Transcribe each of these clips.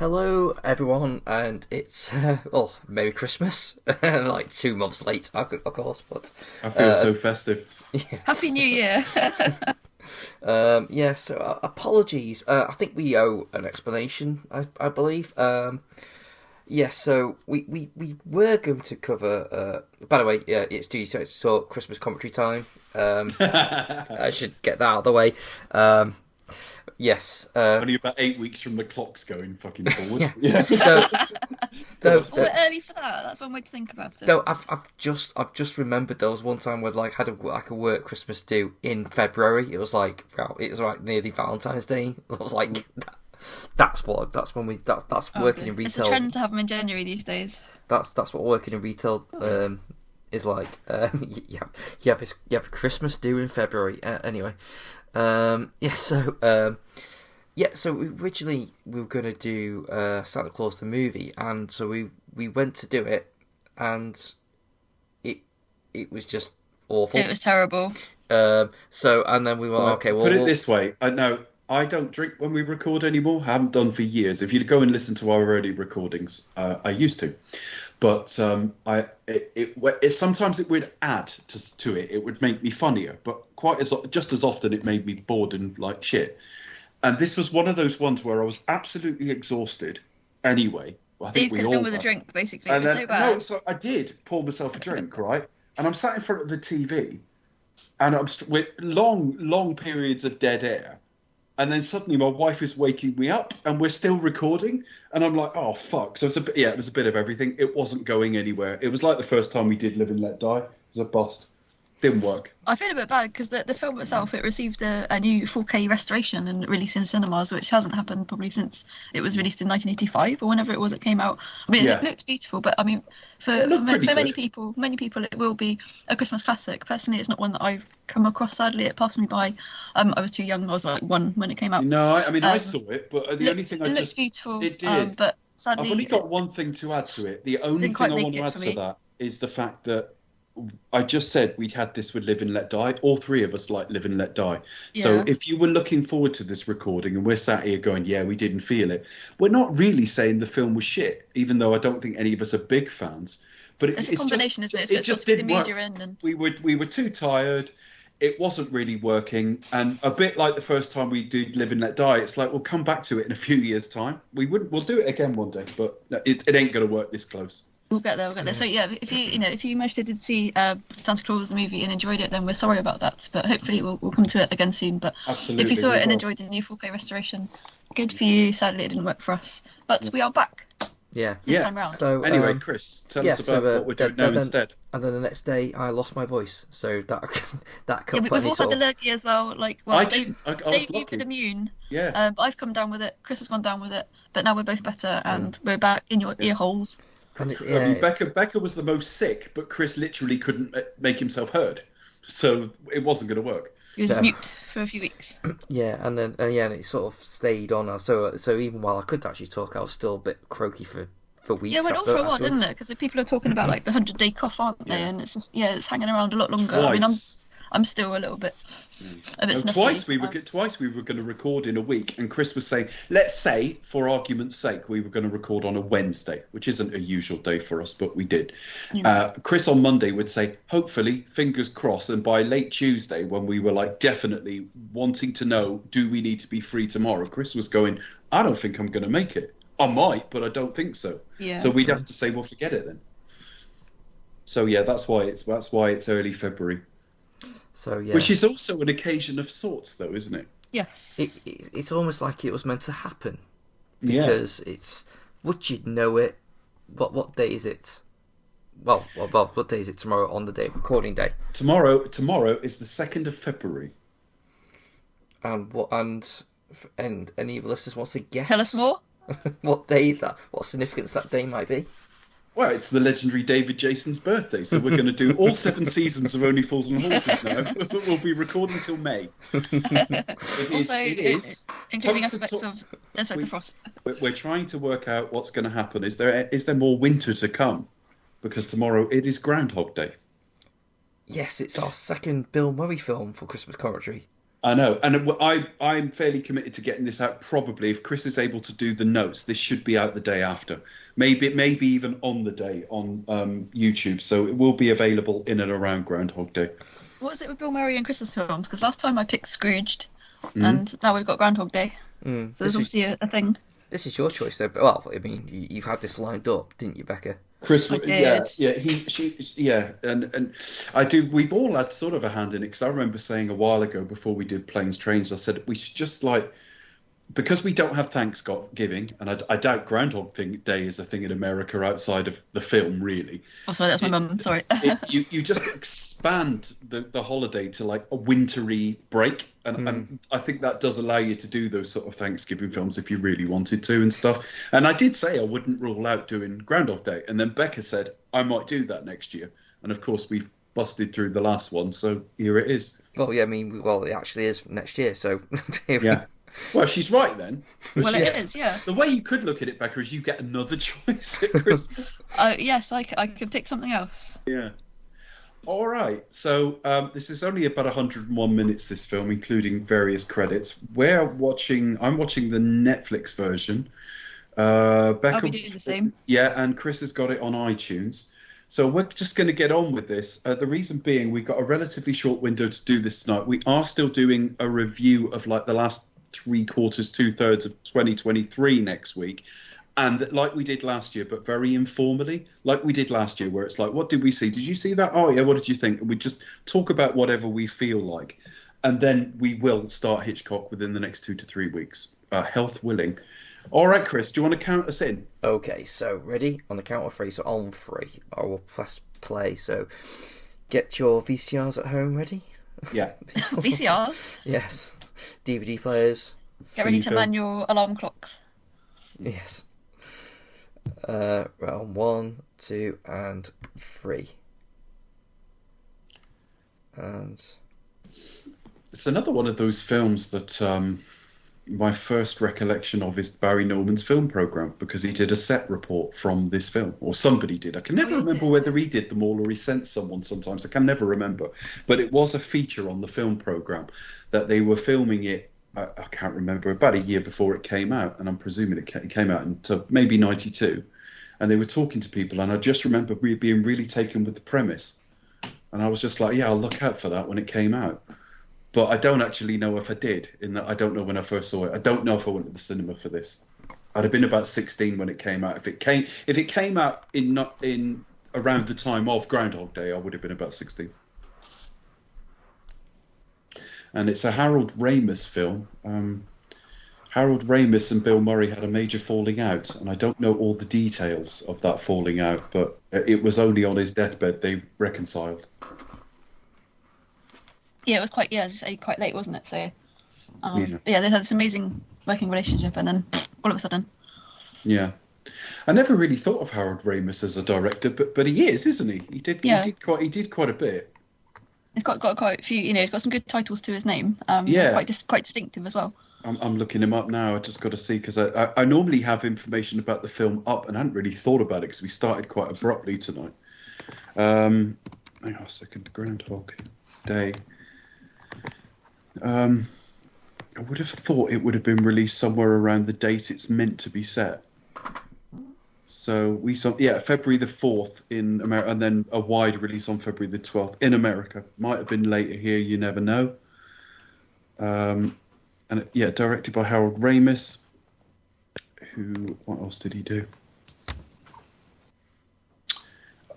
Hello, everyone, and it's Merry Christmas. Like 2 months late, of course, but I feel so festive. yes. Happy New Year. So apologies. I think we owe an explanation. I believe. So we were going to cover. By the way, it's so Christmas commentary time. I should get that out of the way. Yes. Only about 8 weeks from the clocks going fucking forward. Yeah. We're early for that. That's one way to think about it. No, I've just remembered there was one time where like had a work Christmas do in February. It was like nearly Valentine's Day. It was like that's working in retail. It's a trend to have them in January these days. That's what working in retail is like. You have a Christmas do in February. Anyway. So originally we were going to do Santa Claus the movie, and so we went to do it, and it was just awful. It was terrible. And then we were okay. Well, put it this way. I don't drink when we record anymore. I haven't done for years. If you go and listen to our early recordings, I used to, but sometimes it would add to it. It would make me funnier, but just as often it made me bored and like shit. And this was one of those ones where I was absolutely exhausted. Anyway, I think we all done with a drink basically. It was so bad. No, so I did pour myself a drink, right? And I'm sat in front of the TV, and I'm with long periods of dead air. And then suddenly my wife is waking me up and we're still recording. And I'm like, oh, fuck. So it was a bit of everything. It wasn't going anywhere. It was like the first time we did Live and Let Die. It was a bust. Didn't work. I feel a bit bad because the film itself, it received a new 4K restoration and released in cinemas, which hasn't happened probably since it was released in 1985 or whenever it was it came out. I mean, It looked beautiful, but I mean, for many people, it will be a Christmas classic. Personally, it's not one that I've come across. Sadly, it passed me by. I was too young. I was like 1 when it came out. No, I saw it, but the only thing it looked beautiful. It did. But sadly, I've only got one thing to add to it. The only thing I want to add to that is the fact that I just said we had this with Live and Let Die. All three of us like Live and Let Die. Yeah. So if you were looking forward to this recording and we're sat here going, yeah, we didn't feel it, we're not really saying the film was shit, even though I don't think any of us are big fans. But it's a combination, isn't it? It just didn't work. And We were too tired. It wasn't really working. And a bit like the first time we did Live and Let Die, it's like we'll come back to it in a few years' time. We'll do it again one day, but it ain't going to work this close. We'll get there. So yeah, if you managed to see Santa Claus the movie and enjoyed it, then we're sorry about that. But hopefully we'll come to it again soon. But absolutely, if you saw it and enjoyed the new 4K restoration, good for you. Sadly, it didn't work for us, but we are back. Yeah. This time round. So anyway, Chris, tell us about what we're doing now instead. And then the next day, I lost my voice, so that we've all had the lurgy as well. Dave, you've been immune. Yeah. But I've come down with it. Chris has gone down with it. But now we're both better, and we're back in your ear holes. I mean, Becca was the most sick, but Chris literally couldn't make himself heard, so it wasn't going to work. He was mute for a few weeks. Yeah, and then it sort of stayed on. So even while I could actually talk, I was still a bit croaky for weeks. Yeah, it went on for a while, didn't it? Because people are talking about like the 100-day cough, aren't they? And it's just it's hanging around a lot longer. Twice. I mean, I'm still a bit sniffly. Twice we were going to record in a week, and Chris was saying, let's say, for argument's sake, we were going to record on a Wednesday, which isn't a usual day for us, but we did. Chris on Monday would say, hopefully, fingers crossed, and by late Tuesday, when we were like definitely wanting to know, do we need to be free tomorrow? Chris was going, I don't think I'm going to make it. I might, but I don't think so. Yeah. So we'd have to say, well, forget it then. So yeah, that's why it's early February. So yeah, which is also an occasion of sorts, though, isn't it? Yes. It's almost like it was meant to happen. Because it's would you know it? What day is it? Well, what day is it tomorrow on the day of recording day? Tomorrow is the 2nd of February. And any of the listeners wants to guess? Tell us more. What day that? What significance that day might be? Well, it's the legendary David Jason's birthday, so we're going to do all 7 seasons of Only Fools and Horses now. We'll be recording till May. Including aspects of the Frost. We're trying to work out what's going to happen. Is there more winter to come? Because tomorrow it is Groundhog Day. Yes, it's our second Bill Murray film for Christmas commentary. I know, and I'm fairly committed to getting this out. Probably, if Chris is able to do the notes, this should be out the day after. Maybe even on the day on YouTube. So it will be available in and around Groundhog Day. What is it with Bill Murray and Christmas films? Because last time I picked Scrooged, and now we've got Groundhog Day. So there's obviously a thing. This is your choice, though. Well, I mean, you've had this lined up, didn't you, Becca? Chris, I did. and I do. We've all had sort of a hand in it, because I remember saying a while ago before we did Planes, Trains, I said we should just because we don't have Thanksgiving, and I doubt Groundhog Day is a thing in America outside of the film, really. Oh, sorry, that's my mum. Sorry. You just expand the holiday to like a wintry break, and I think that does allow you to do those sort of Thanksgiving films if you really wanted to and stuff. And I did say I wouldn't rule out doing Groundhog Day, and then Becca said I might do that next year, and of course we've busted through the last one, so here it is. Well, yeah, I mean, it actually is next year, so yeah. Well, she's right then. Well, it is, yeah. The way you could look at it, Becca, is you get another choice at Christmas. Yes, I could pick something else. Yeah. All right. So this is only about 101 minutes, this film, including various credits. I'm watching the Netflix version. Becca, I'll be doing the same. Yeah, and Chris has got it on iTunes. So we're just going to get on with this. The reason being, we've got a relatively short window to do this tonight. We are still doing a review of like the last 2/3 of 2023 next week, and like we did last year, but very informally, like we did last year, where it's like, what did we see? Did you see that? Oh yeah, what did you think? And we just talk about whatever we feel like, and then we will start Hitchcock within the next 2 to 3 weeks, health willing. All right, Chris, do you want to count us in? Okay, so ready? On the count of 3, so on 3, I will press play. So get your VCRs at home ready. Yeah. VCRs? Yes. DVD players. Get ready to man your alarm clocks. Yes. Right, on 1, 2, and 3. And it's another one of those films that my first recollection of is Barry Norman's film program, because he did a set report from this film, or somebody did. I can never remember whether he did them all or he sent someone sometimes. I can never remember. But it was a feature on the film program that they were filming it, I can't remember, about a year before it came out, and I'm presuming it came out into maybe 92. And they were talking to people, and I just remember being really taken with the premise. And I was just like, yeah, I'll look out for that when it came out. But I don't actually know if I did, in that I don't know when I first saw it. I don't know if I went to the cinema for this. I'd have been about 16 when it came out. If it came out in around the time of Groundhog Day, I would have been about 16. And it's a Harold Ramis film. Harold Ramis and Bill Murray had a major falling out, and I don't know all the details of that falling out, but it was only on his deathbed they reconciled. Yeah, it was quite late, wasn't it? So, But yeah, they had this amazing working relationship, and then all of a sudden. Yeah. I never really thought of Harold Ramis as a director, but he is, isn't he? He did quite a bit. He's got quite a few, he's got some good titles to his name. It's quite distinctive as well. I'm looking him up now. I just got to see, because I normally have information about the film up, and I hadn't really thought about it because we started quite abruptly tonight. Hang on a second. Groundhog Day. I would have thought it would have been released somewhere around the date it's meant to be set. So we saw, February the 4th in America, and then a wide release on February the 12th in America. Might have been later here, you never know. Directed by Harold Ramis. What else did he do?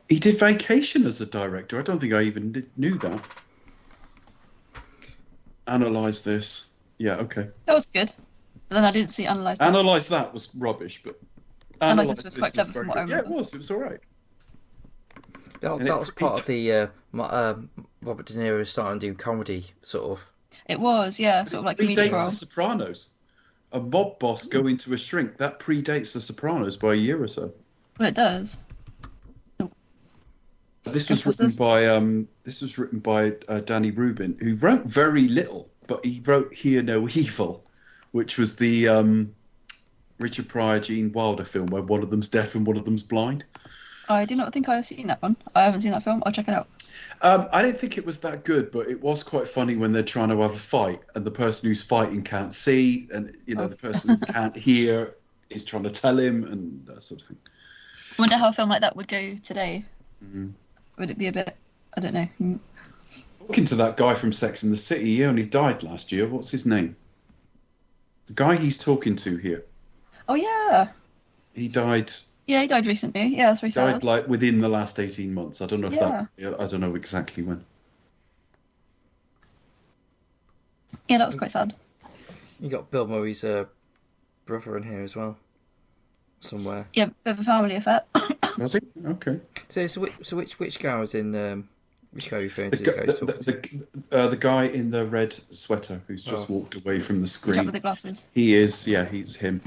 He did Vacation as a director. I don't think I even knew that. Analyze this. Yeah, okay. That was good. But then I didn't see Analyze That. Analyze That was rubbish, but Analyze This was quite clever from what I remember. Yeah, it was all right. That was part of the Robert De Niro starting to do comedy, sort of. It was, yeah, sort of like comedic role. The Sopranos. A mob boss going to a shrink. That predates The Sopranos by a year or so. Well, it does. This was written by Danny Rubin, who wrote very little, but he wrote Hear No Evil, which was the Richard Pryor, Gene Wilder film where one of them's deaf and one of them's blind. I do not think I've seen that one. I haven't seen that film. I'll check it out. I didn't think it was that good, but it was quite funny when they're trying to have a fight and the person who's fighting can't see, and the person who can't hear is trying to tell him, and that sort of thing. I wonder how a film like that would go today. Mm-hmm. Would it be a bit? I don't know. Talking to that guy from Sex and the City, he only died last year. What's his name? The guy he's talking to here. Oh yeah. He died. Yeah, he died recently. Yeah, that's very sad. Died like within the last 18 months. I don't know if I don't know exactly when. Yeah, that was quite sad. You got Bill Murray's brother in here as well, somewhere. Yeah, bit of a family affair. Was he? Okay. So which guy was in? Which guy are you referring to? The guy in the red sweater who's just walked away from the screen. The chap with the glasses. He is. Yeah, he's him.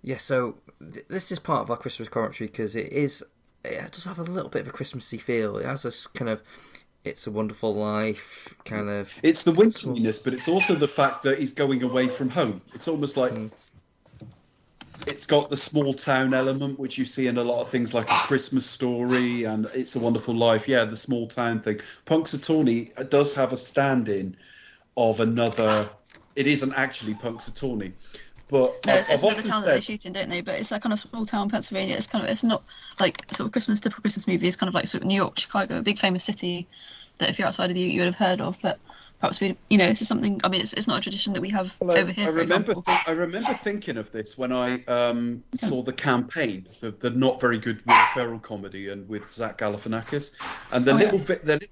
Yeah, so this is part of our Christmas commentary because it does have a little bit of a Christmassy feel. It has this kind of It's a Wonderful Life kind of... It's the winteriness, but it's also the fact that he's going away from home. It's almost like... It's got the small town element, which you see in a lot of things like A Christmas Story and It's a Wonderful Life. Yeah, the small town thing. Punxsutawney does have a stand-in of another... It isn't actually Punxsutawney. But no, it's another town that they shoot in, don't they? But it's like kind of small town Pennsylvania. It's not like sort of typical Christmas movie. It's kind of like sort of New York, Chicago, a big famous city that if you're outside of the you would have heard of. But perhaps this is something. I mean, it's not a tradition that we have over here. I remember thinking of this when I saw The Campaign, the not very good Will Ferrell comedy, and with Zach Galifianakis, and the little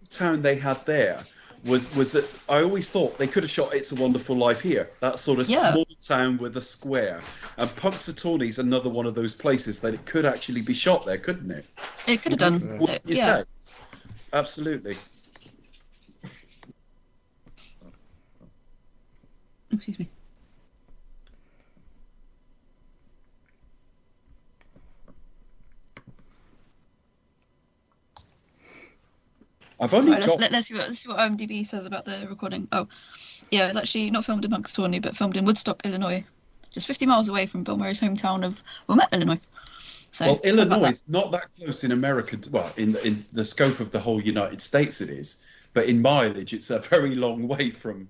town they had there. Was that I always thought they could have shot It's a Wonderful Life here, that sort of small town with a square. And Punxsutawney's another one of those places that it could actually be shot there, couldn't it? It could have done. What you say? Absolutely. Excuse me. I've only let's see what IMDb says about the recording. Oh, yeah, it's actually not filmed in Punxsutawney, but filmed in Woodstock, Illinois, just 50 miles away from Bill Murray's hometown of Wilmette, Illinois. So, Illinois is not that close in America. Well, in the scope of the whole United States, it is, but in mileage, it's a very long way from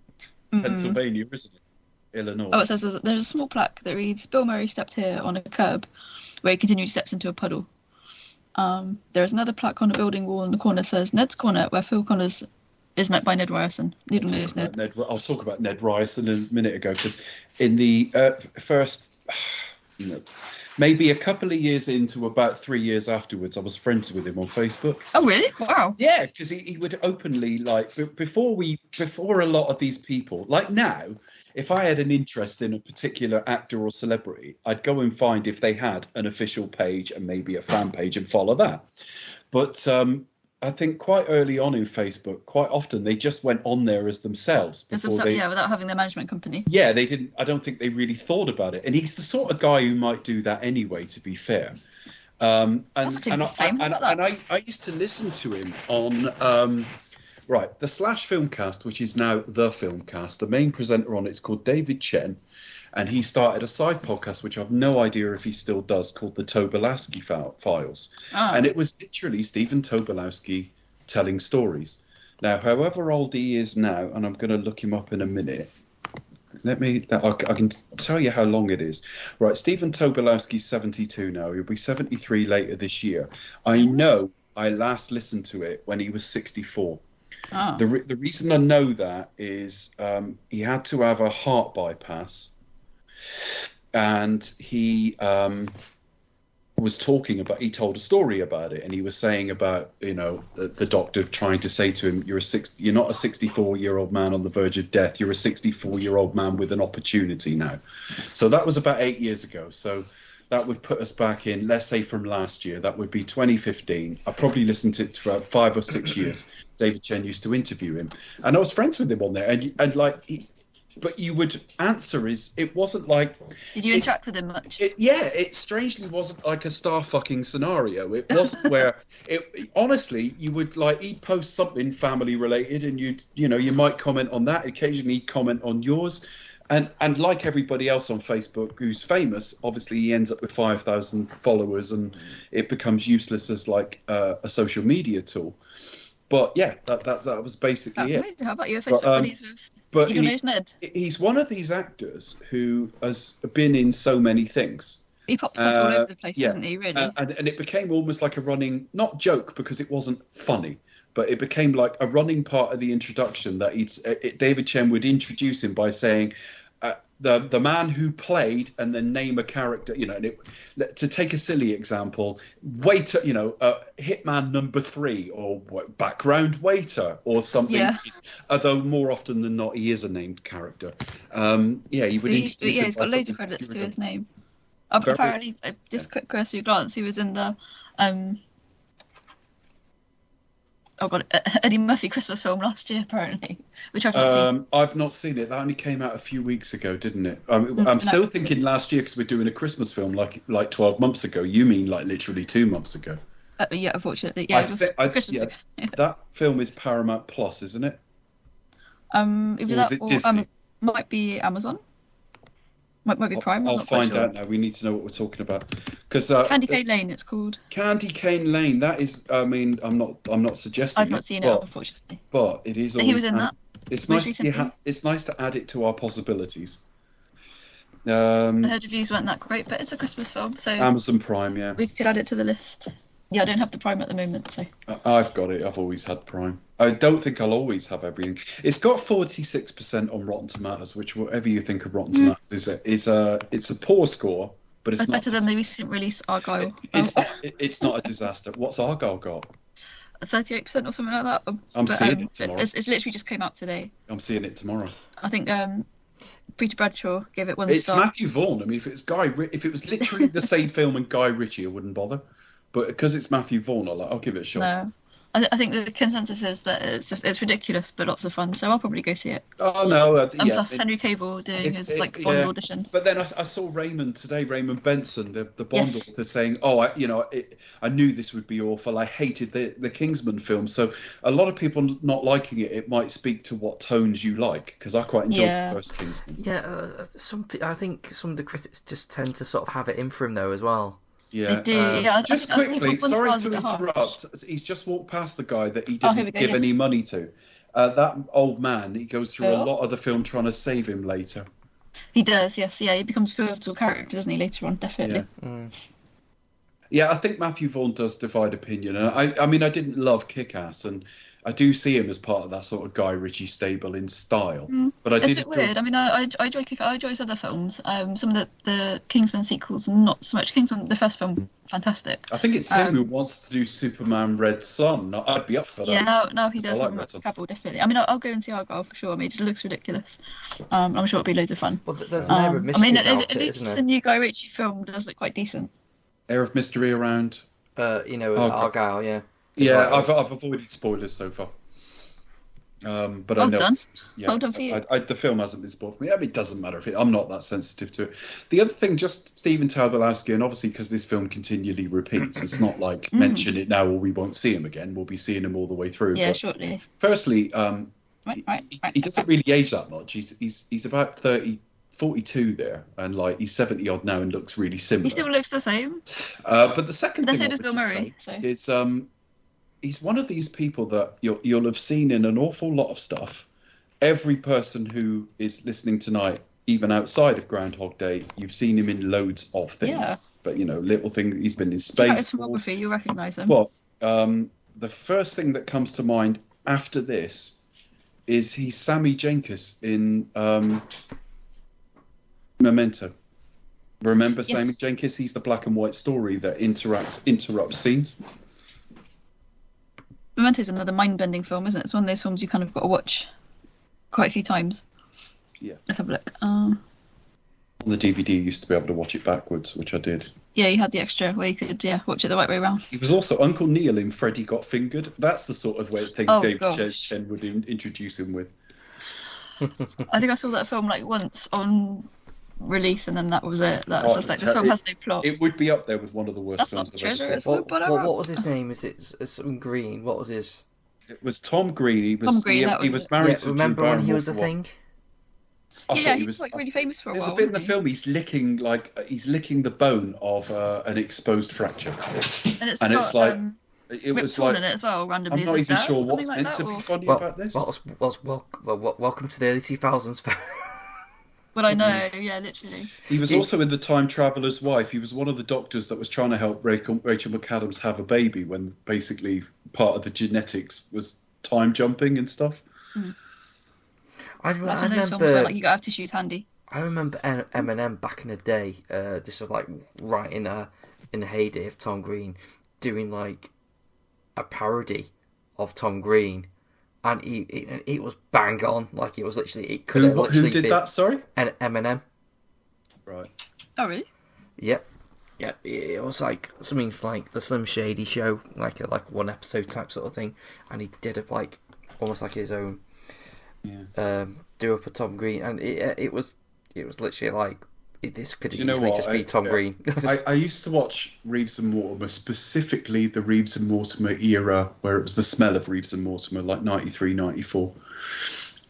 Pennsylvania, isn't it? Illinois. Oh, it says there's a small plaque that reads, "Bill Murray stepped here on a curb, where he continued steps into a puddle." There is another plaque on a building wall in the corner that says Ned's Corner, where Phil Connors is met by Ned Ryerson. I'll talk about Ned Ryerson in a minute ago, because in the first, maybe a couple of years into about 3 years afterwards, I was friends with him on Facebook. Oh, really? Wow. Yeah, because he would openly, before a lot of these people, like now, if I had an interest in a particular actor or celebrity, I'd go and find if they had an official page and maybe a fan page and follow that. But I think quite early on in Facebook, quite often they just went on there as themselves. Without having their management company. Yeah, they didn't. I don't think they really thought about it. And he's the sort of guy who might do that anyway, to be fair. I used to listen to him on... the Slash Filmcast, which is now The Filmcast. The main presenter on it's called David Chen, and he started a side podcast, which I've no idea if he still does, called the Tobolowsky Files. And it was literally Stephen Tobolowsky telling stories. Now, however old he is now, and I'm going to look him up in a minute. I can tell you how long it is. Right, Stephen Tobolowsky's 72 now. He'll be 73 later this year. I know I last listened to it when he was 64. Oh. The reason I know that is he had to have a heart bypass, and he was talking about. He told a story about it, and he was saying about the doctor trying to say to him, "You're not a 64-year-old man on the verge of death. You're a 64-year-old man with an opportunity now." So that was about 8 years ago. So that would put us back in, let's say from last year, that would be 2015. I probably listened to it for about 5 or 6 years. David Chen used to interview him, and I was friends with him on there. And but you would answer it wasn't like. Did you interact with him much? It strangely wasn't like a star fucking scenario. It wasn't where honestly, you would he'd post something family related, and you might comment on that. Occasionally, he'd comment on yours. And like everybody else on Facebook who's famous, obviously he ends up with 5,000 followers, and it becomes useless as a social media tool. But yeah, that was basically That's it. amazing. How about your Facebook buddies with Eagle-Nosed Ned? He's one of these actors who has been in so many things. He pops up all over the place, doesn't he, really? And it became almost like a running, not joke because it wasn't funny, but it became like a running part of the introduction that David Chen would introduce him by saying, the man who played, and then name a character, to take a silly example, waiter, hitman number 3, or background waiter, or something. Yeah. Although more often than not, he is a named character. He would introduce him. He's got loads of credits to his name. Apparently, just quick cursory glance, he was in the Eddie Murphy Christmas film last year, apparently, which I've not seen. I've not seen it. That only came out a few weeks ago, didn't it? I'm still thinking last year because we're doing a Christmas film like 12 months ago. You mean like literally 2 months ago? Yeah, unfortunately. Yeah, Christmas ago. That film is Paramount Plus, isn't it? Either that or Disney? Might be Amazon. Might be Prime. I'll find out now. We need to know what we're talking about. Candy Cane Lane, it's called. Candy Cane Lane. That is. I mean, I'm not suggesting. I've not seen it, unfortunately. But it is. He was in that. It's nice. It's nice to add it to our possibilities. I heard reviews weren't that great, but it's a Christmas film, so Amazon Prime, yeah. We could add it to the list. Yeah, I don't have the Prime at the moment, so. I've got it. I've always had Prime. I don't think I'll always have everything. It's got 46% on Rotten Tomatoes, which, whatever you think of Rotten Tomatoes, it's a poor score, but it's not better than the recent release Argyle. It's not a disaster. What's Argyle got? 38% or something like that. I'm seeing it tomorrow. It's literally just came out today. I'm seeing it tomorrow. I think Peter Bradshaw gave it 1 star. It's star. Matthew Vaughn. I mean, if it was literally the same film and Guy Ritchie, I wouldn't bother. But because it's Matthew Vaughn, I'll give it a shot. No. I think the consensus is that it's ridiculous, but lots of fun. So I'll probably go see it. Oh no! And plus Henry Cavill doing his Bond audition. But then I saw Raymond Benson, the Bond author, saying, I knew this would be awful. I hated the Kingsman film. So a lot of people not liking it. It might speak to what tones you like, because I quite enjoyed the first Kingsman. Yeah, I think some of the critics just tend to sort of have it in for him though as well. Yeah, they do. Just quickly, sorry to interrupt. He's just walked past the guy that he didn't give any money to. That old man, he goes through a lot of the film trying to save him later. He does, yes. Yeah, he becomes a pivotal character, doesn't he, later on, definitely. Yeah, I think Matthew Vaughn does divide opinion. And I mean, I didn't love Kick-Ass, and I do see him as part of that sort of Guy Ritchie stable in style. But it's a bit weird. I mean, I enjoy Kick-Ass. I enjoy his other films. Some of the Kingsman sequels, not so much. Kingsman, the first film, fantastic. I think it's him who wants to do Superman Red Son. I'd be up for that. Yeah, no, he does have Cavill, definitely. I mean, I'll go and see Argyle for sure. I mean, it just looks ridiculous. I'm sure it'll be loads of fun. Well, there's an air of mystery about at least isn't the new Guy Ritchie film does look quite decent. Air of mystery around. Argyle, yeah. Yeah, I've avoided spoilers so far. But I know done. Yeah, well done for you. The film hasn't been spoiled for me. I mean, it doesn't matter I'm not that sensitive to it. The other thing, just Stephen Tobolowsky, and obviously because this film continually repeats, it's not like mention it now or we won't see him again. We'll be seeing him all the way through. Yeah, shortly. Firstly, he doesn't really age that much. He's about 42 there, and he's 70 odd now and looks really similar. He still looks the same. But the second thing so does Bill Murray. Is he's one of these people that you'll have seen in an awful lot of stuff. Every person who is listening tonight, even outside of Groundhog Day, you've seen him in loads of things. Yeah. But little things. He's been in Space Force. You recognise him. Well, the first thing that comes to mind after this is he's Sammy Jenkins in Memento. Remember Sammy Jenkins? He's the black and white story that interrupts scenes. Memento is another mind-bending film, isn't it? It's one of those films you kind of got to watch quite a few times. Yeah. Let's have a look. On the DVD, you used to be able to watch it backwards, which I did. Yeah, you had the extra where you could watch it the right way around. He was also Uncle Neil in Freddy Got Fingered. That's the sort of thing David Chen would introduce him with. I think I saw that film like once on release, and then that was it. That's just like this film has no plot. It would be up there with one of the worst films I've ever seen. What was his name? Is it something Green? What was his? It was Tom Green. He was married to remember when he was a thing? Yeah, he was like really famous for a while. There's a bit in the film he's licking the bone of an exposed fracture, and it's like it was like in it as well. Randomly, I'm not even sure what's meant to be funny about this. Welcome to the early 2000s. But I know, yeah, literally. He was also in The Time Traveller's Wife. He was one of the doctors that was trying to help Rachel McAdams have a baby when basically part of the genetics was time jumping and stuff. Mm. That's one of those films where like you gotta have tissues handy. I remember Eminem back in the day. This was like right in the heyday of Tom Green, doing like a parody of Tom Green, and it was bang on. Like it was literally. It could have literally who did that? Sorry, Eminem. Right. Oh really? Yep. It was like something like the Slim Shady Show, like a one episode type sort of thing, and he did it like almost like his own. Yeah. Do up a Tom Green, and it was literally like this could easily just be Tom Green. I used to watch Reeves and Mortimer, specifically the Reeves and Mortimer era, where it was the smell of Reeves and Mortimer, like 93, 94,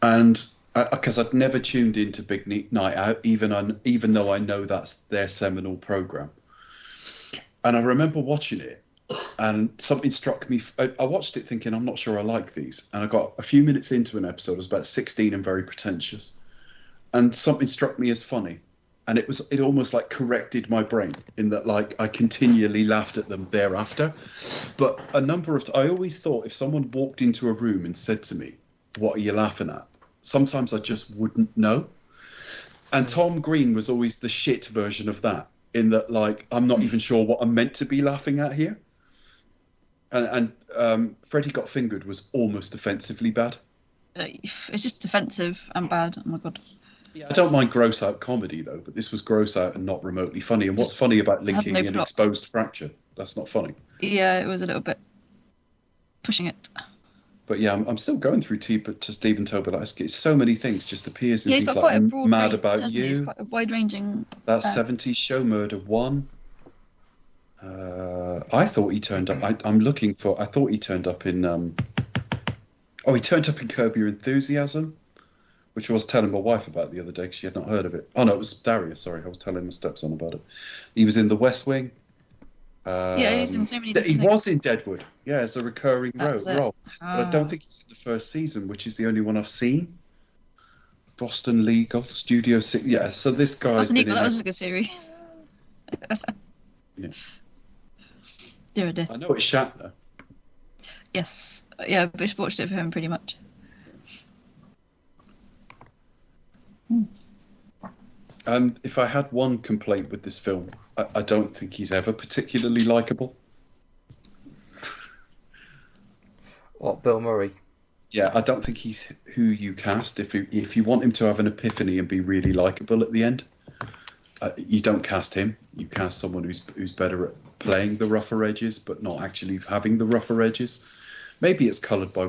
and because I'd never tuned into Big Night Out, even though I know that's their seminal program, and I remember watching it. And something struck me. I watched it thinking, I'm not sure I like these. And I got a few minutes into an episode. I was about 16 and very pretentious. And something struck me as funny. And it almost like corrected my brain in that like I continually laughed at them thereafter. But I always thought if someone walked into a room and said to me, what are you laughing at? Sometimes I just wouldn't know. And Tom Green was always the shit version of that, in that like I'm not even sure what I'm meant to be laughing at here. And Freddie Got Fingered was almost offensively bad. It's just offensive and bad. Oh my god. Yeah, I don't mind gross out comedy though, but this was gross out and not remotely funny. And what's funny about linking an exposed fracture? That's not funny. Yeah, it was a little bit pushing it. But yeah, I'm still going through to Stephen Tobolowsky. So many things just appears in things like I'm Mad range, About You. It's quite a wide-ranging. That 70s show, Murder 1. I thought he turned up. I thought he turned up in. He turned up in Curb Your Enthusiasm, which I was telling my wife about the other day because she had not heard of it. Oh no, it was Darius. Sorry, I was telling my stepson about it. He was in The West Wing. Yeah, he's in so many. He was in Deadwood. Yeah, as a recurring role. But I don't think he's in the first season, which is the only one I've seen. Boston Legal, Studio 6. Yeah, so this guy. Boston Legal, that was a good series. Yeah. Dear. I know it's Shatner. Yes. Yeah, Bush watched it for him pretty much. If I had one complaint with this film, I don't think he's ever particularly likable. What, Bill Murray? Yeah, I don't think he's who you cast. If you want him to have an epiphany and be really likable at the end, you don't cast him. You cast someone who's better at playing the rougher edges, but not actually having the rougher edges. Maybe it's coloured by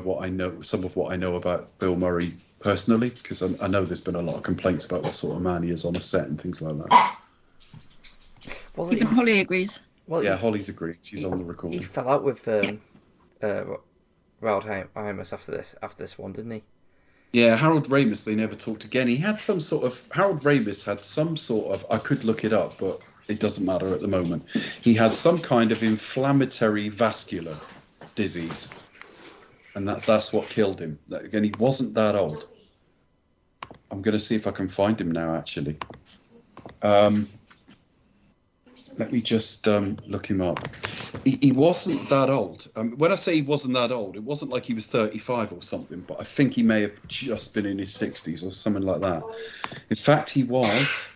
some of what I know about Bill Murray personally, because I know there's been a lot of complaints about what sort of man he is on a set and things like that. Well, even Holly agrees. Well, yeah, Holly's agreed. She's on the recording. He fell out with Harold Ramis after this one, didn't he? Yeah, Harold Ramis, they never talked again. Harold Ramis had some sort of, I could look it up, but it doesn't matter at the moment. He had some kind of inflammatory vascular disease. And that's what killed him. Again, he wasn't that old. I'm going to see if I can find him now, actually. Let me just look him up. He wasn't that old. When I say he wasn't that old, it wasn't like he was 35 or something, but I think he may have just been in his 60s or something like that. In fact, he was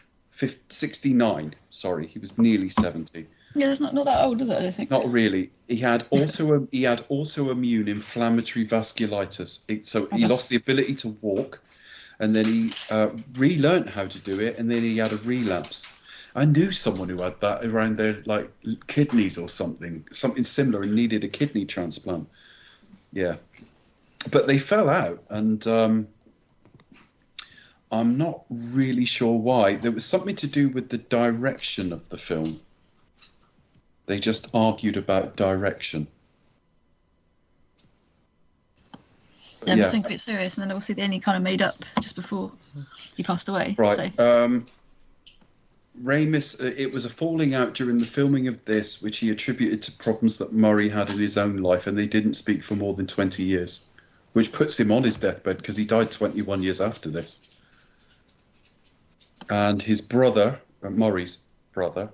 69. Sorry, he was nearly 70. Yeah, that's not that old, is it? I don't think. Not really. He had autoimmune inflammatory vasculitis. So he lost the ability to walk, and then he relearned how to do it, and then he had a relapse. I knew someone who had that around their like kidneys or something similar, and needed a kidney transplant. Yeah, but they fell out, and I'm not really sure why. There was something to do with the direction of the film. They just argued about direction. Yeah, it was something quite serious, and then obviously they only kind of made up just before he passed away. Right. So. Ramis, it was a falling out during the filming of this, which he attributed to problems that Murray had in his own life, and they didn't speak for more than 20 years, which puts him on his deathbed because he died 21 years after this. And his brother, Murray's brother,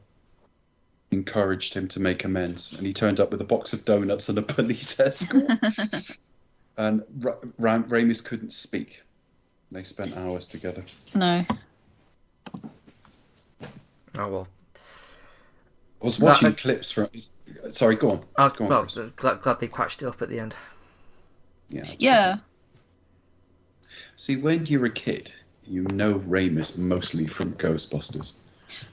encouraged him to make amends, and he turned up with a box of donuts and a police escort. And Ramis couldn't speak. They spent hours together. No. Oh, well. I was watching clips from... Sorry, go on. Glad they patched it up at the end. Yeah. Absolutely. Yeah. See, when you're a kid, you know Ramis mostly from Ghostbusters.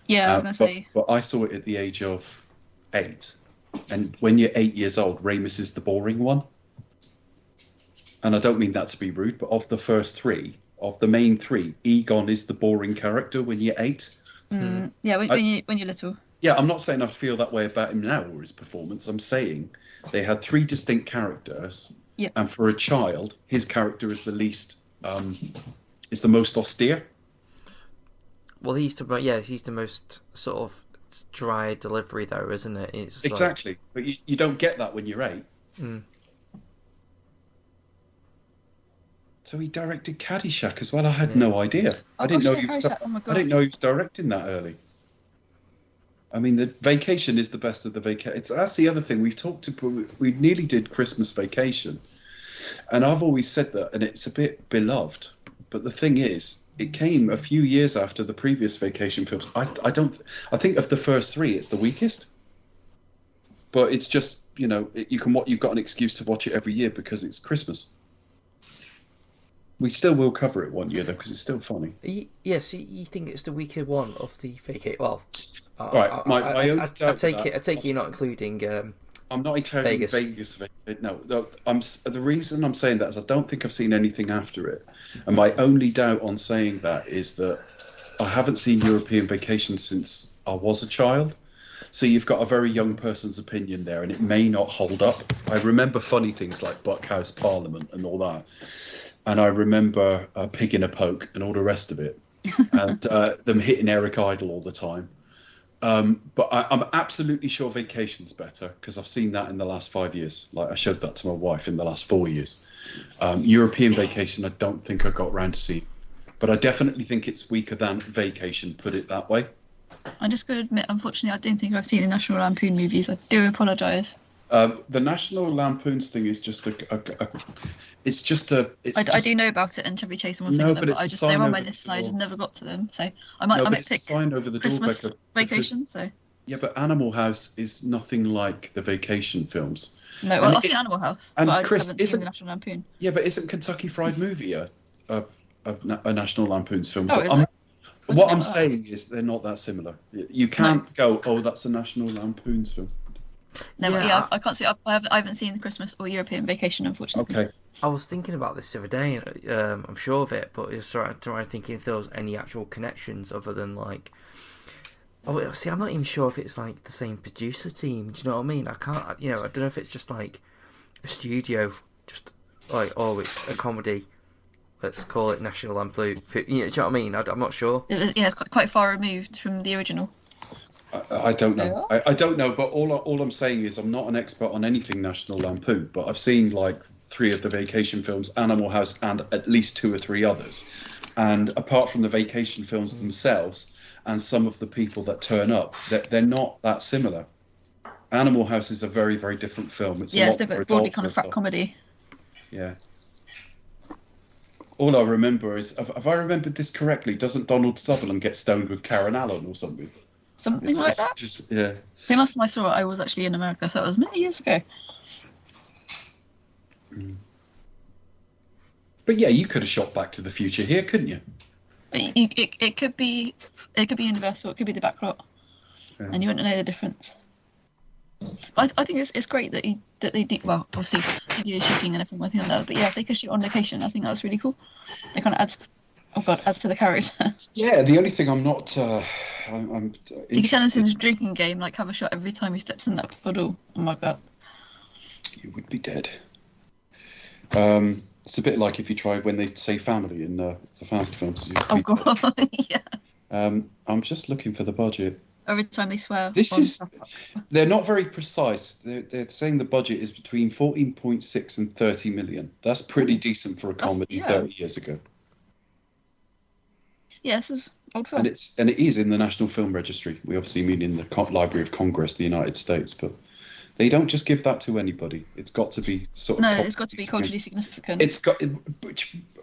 Yeah, I was going to say. But I saw it at the age of 8. And when you're 8 years old, Ramis is the boring one. And I don't mean that to be rude, but of the first 3, of the main 3, Egon is the boring character when you're 8. Yeah, when you're little. Yeah, I'm not saying I feel that way about him now or his performance. I'm saying they had 3 distinct characters. Yeah. And for a child, his character is the least, is the most austere. Well, he's the most sort of dry delivery, though, isn't it? It's exactly. But you don't get that when you're 8. So he directed Caddyshack as well. I had no idea. I didn't know he was. I didn't know he was directing that early. I mean, the Vacation is the best of the Vacation. That's the other thing we've talked to. We nearly did Christmas Vacation, and I've always said that, and it's a bit beloved. But the thing is, it came a few years after the previous Vacation films. I think of the first 3, it's the weakest. But it's just, you've got an excuse to watch it every year because it's Christmas. We still will cover it one year, though, because it's still funny. Yes, you think it's the weaker one of the Vacation? Well, right. I take it you're not including. I'm not including Vegas. No. The reason I'm saying that is I don't think I've seen anything after it, and my only doubt on saying that is that I haven't seen European Vacation since I was a child. So you've got a very young person's opinion there, and it may not hold up. I remember funny things like Buckhouse Parliament and all that. And I remember Pig in a Poke and all the rest of it, and them hitting Eric Idle all the time. But I'm absolutely sure Vacation's better because I've seen that in the last 5 years. Like I showed that to my wife in the last 4 years. European Vacation, I don't think I got round to see, but I definitely think it's weaker than Vacation. Put it that way. I'm just going to admit, unfortunately, I don't think I've seen the National Lampoon movies. I do apologise. The National Lampoon's thing is just I do know about it and Chevy Chase and one no, thing, but but I just they're on my list and I just never got to them. So I might pick sign over the Christmas door, Vacation. So yeah, but Animal House is nothing like the Vacation films. No, well, I've seen Animal House, and but I Chris, just haven't seen the National Lampoon. Yeah, but isn't Kentucky Fried Movie a National Lampoon's film? Oh, what I'm saying is they're not that similar. You can't go, oh, that's a National Lampoon's film. No, yeah, I can't see. I haven't seen the Christmas or European Vacation, unfortunately. Okay. I was thinking about this the other day, and I'm sure of it, but it's trying to think if there was any actual connections other than like. Oh, see, I'm not even sure if it's like the same producer team. Do you know what I mean? I can't. I don't know if it's just like a studio, just like it's a comedy. Let's call it National Lampoon. Do you know what I mean? I'm not sure. Yeah, it's quite far removed from the original. I don't know. I don't know, but all I'm saying is I'm not an expert on anything National Lampoon, but I've seen like 3 of the Vacation films, Animal House, and at least 2 or 3 others. And apart from the Vacation films themselves and some of the people that turn up, they're not that similar. Animal House is a very, very different film. It's broadly kind of frat comedy. Yeah. All I remember is, have I remembered this correctly? Doesn't Donald Sutherland get stoned with Karen Allen or something? Something like that. Yeah. I think last time I saw it, I was actually in America, so it was many years ago. But yeah, you could have shot Back to the Future here, couldn't you? It could be Universal, it could be the backlot, and you wouldn't know the difference. But I think it's great that they do. Well, obviously studio shooting and everything working on that, but yeah, if they could shoot on location, I think that's really cool. It kind of adds Oh God, as to the character. Yeah, the only thing I'm not. I'm You can tell this in his drinking game, like have a shot every time he steps in that puddle. Oh my God. You would be dead. It's a bit like if you try when they say family in the Fast films. Oh God, yeah. I'm just looking for the budget. Every time they swear. They're not very precise. They're saying the budget is between 14.6 and 30 million. That's pretty decent for a comedy 30 years ago. Yeah, this is old film. And it is in the National Film Registry. We obviously mean in the Library of Congress, the United States, but they don't just give that to anybody. It's got to be it's got to be culturally significant. It's got,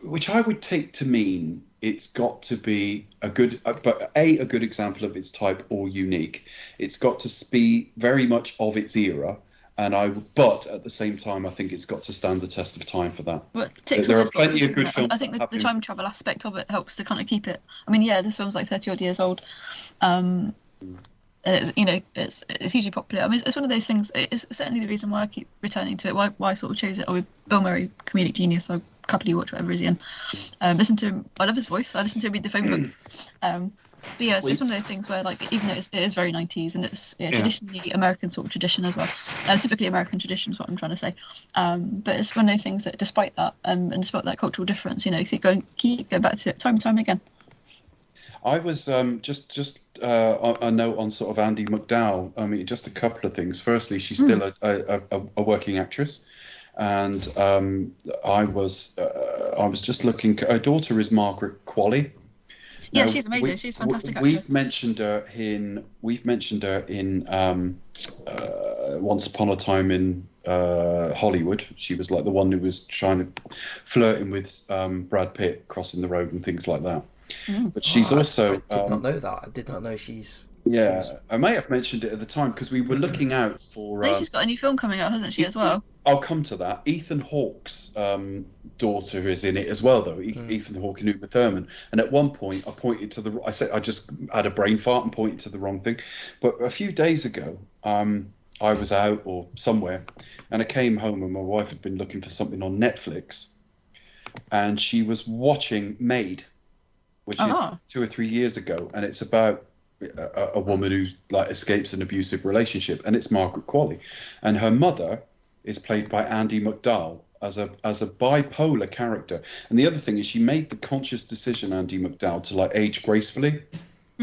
which I would take to mean it's got to be a good example of its type or unique. It's got to be very much of its era. But at the same time, I think it's got to stand the test of time for that. But there are plenty of good films. I think the time travel aspect of it helps to kind of keep it. I mean, yeah, this film's like 30 odd years old. It's hugely popular. I mean, it's one of those things. It's certainly the reason why I keep returning to it. Why I sort of chose it. With Bill Murray, comedic genius. I happily watch whatever he's in. Listen to him. I love his voice. I listen to him read the phone book. But yeah, it's one of those things where, like, even though it is very 90s and it's traditionally American sort of tradition as well, typically American tradition is what I'm trying to say. But it's one of those things that, despite that, and despite that cultural difference, keep going back to it time and time again. I was just a note on sort of Andie MacDowell. I mean, just a couple of things. Firstly, she's still a working actress, and I was just looking. Her daughter is Margaret Qualley. Yeah, she's amazing. She's a fantastic actress. We've mentioned her in Once Upon a Time in Hollywood. She was like the one who was flirting with Brad Pitt, crossing the road and things like that. But she's also. I did not know that. I did not know she's. Yeah, I may have mentioned it at the time because we were looking out for. She's got a new film coming out, hasn't she, as well? I'll come to that. Ethan Hawke's daughter is in it as well, though. Ethan Hawke and Uma Thurman. And at one point, I pointed to I just had a brain fart and pointed to the wrong thing. But a few days ago, I was out or somewhere, and I came home and my wife had been looking for something on Netflix, and she was watching Maid, which is 2 or 3 years ago, and it's about a woman who escapes an abusive relationship, and it's Margaret Qualley, and her mother is played by Andie MacDowell as a bipolar character. And the other thing is, she made the conscious decision, Andie MacDowell, to age gracefully,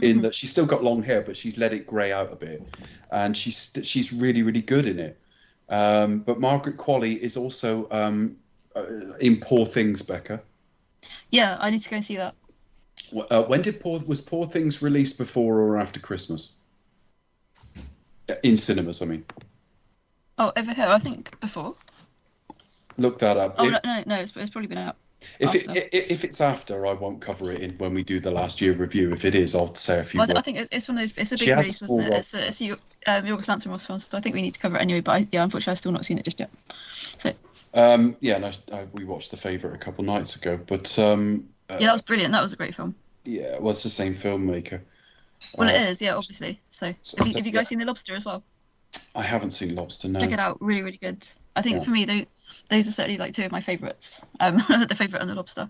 in that she's still got long hair, but she's let it grey out a bit, and she's really, really good in it. But Margaret Qualley is also in Poor Things, Becca. Yeah, I need to go and see that. When was Poor Things released, before or after Christmas? In cinemas, I mean. Oh, over here, I think before. Look that up. Oh, no, it's probably been out. If it's after, I won't cover it in when we do the last year review. If it is, I'll say a few words. I think it's one of those. It's a big release, isn't it? It's a Yorgos Lanthimos film, so I think we need to cover it anyway. But unfortunately, I've still not seen it just yet. So. We watched The Favourite a couple of nights ago, but that was brilliant. That was a great film. Yeah, well, it's the same filmmaker. Well, it is, yeah, obviously. So, have you guys seen The Lobster as well? I haven't seen Lobster, no. Check it out, really, really good. I think for me, those are certainly two of my favourites. The Favourite and The Lobster.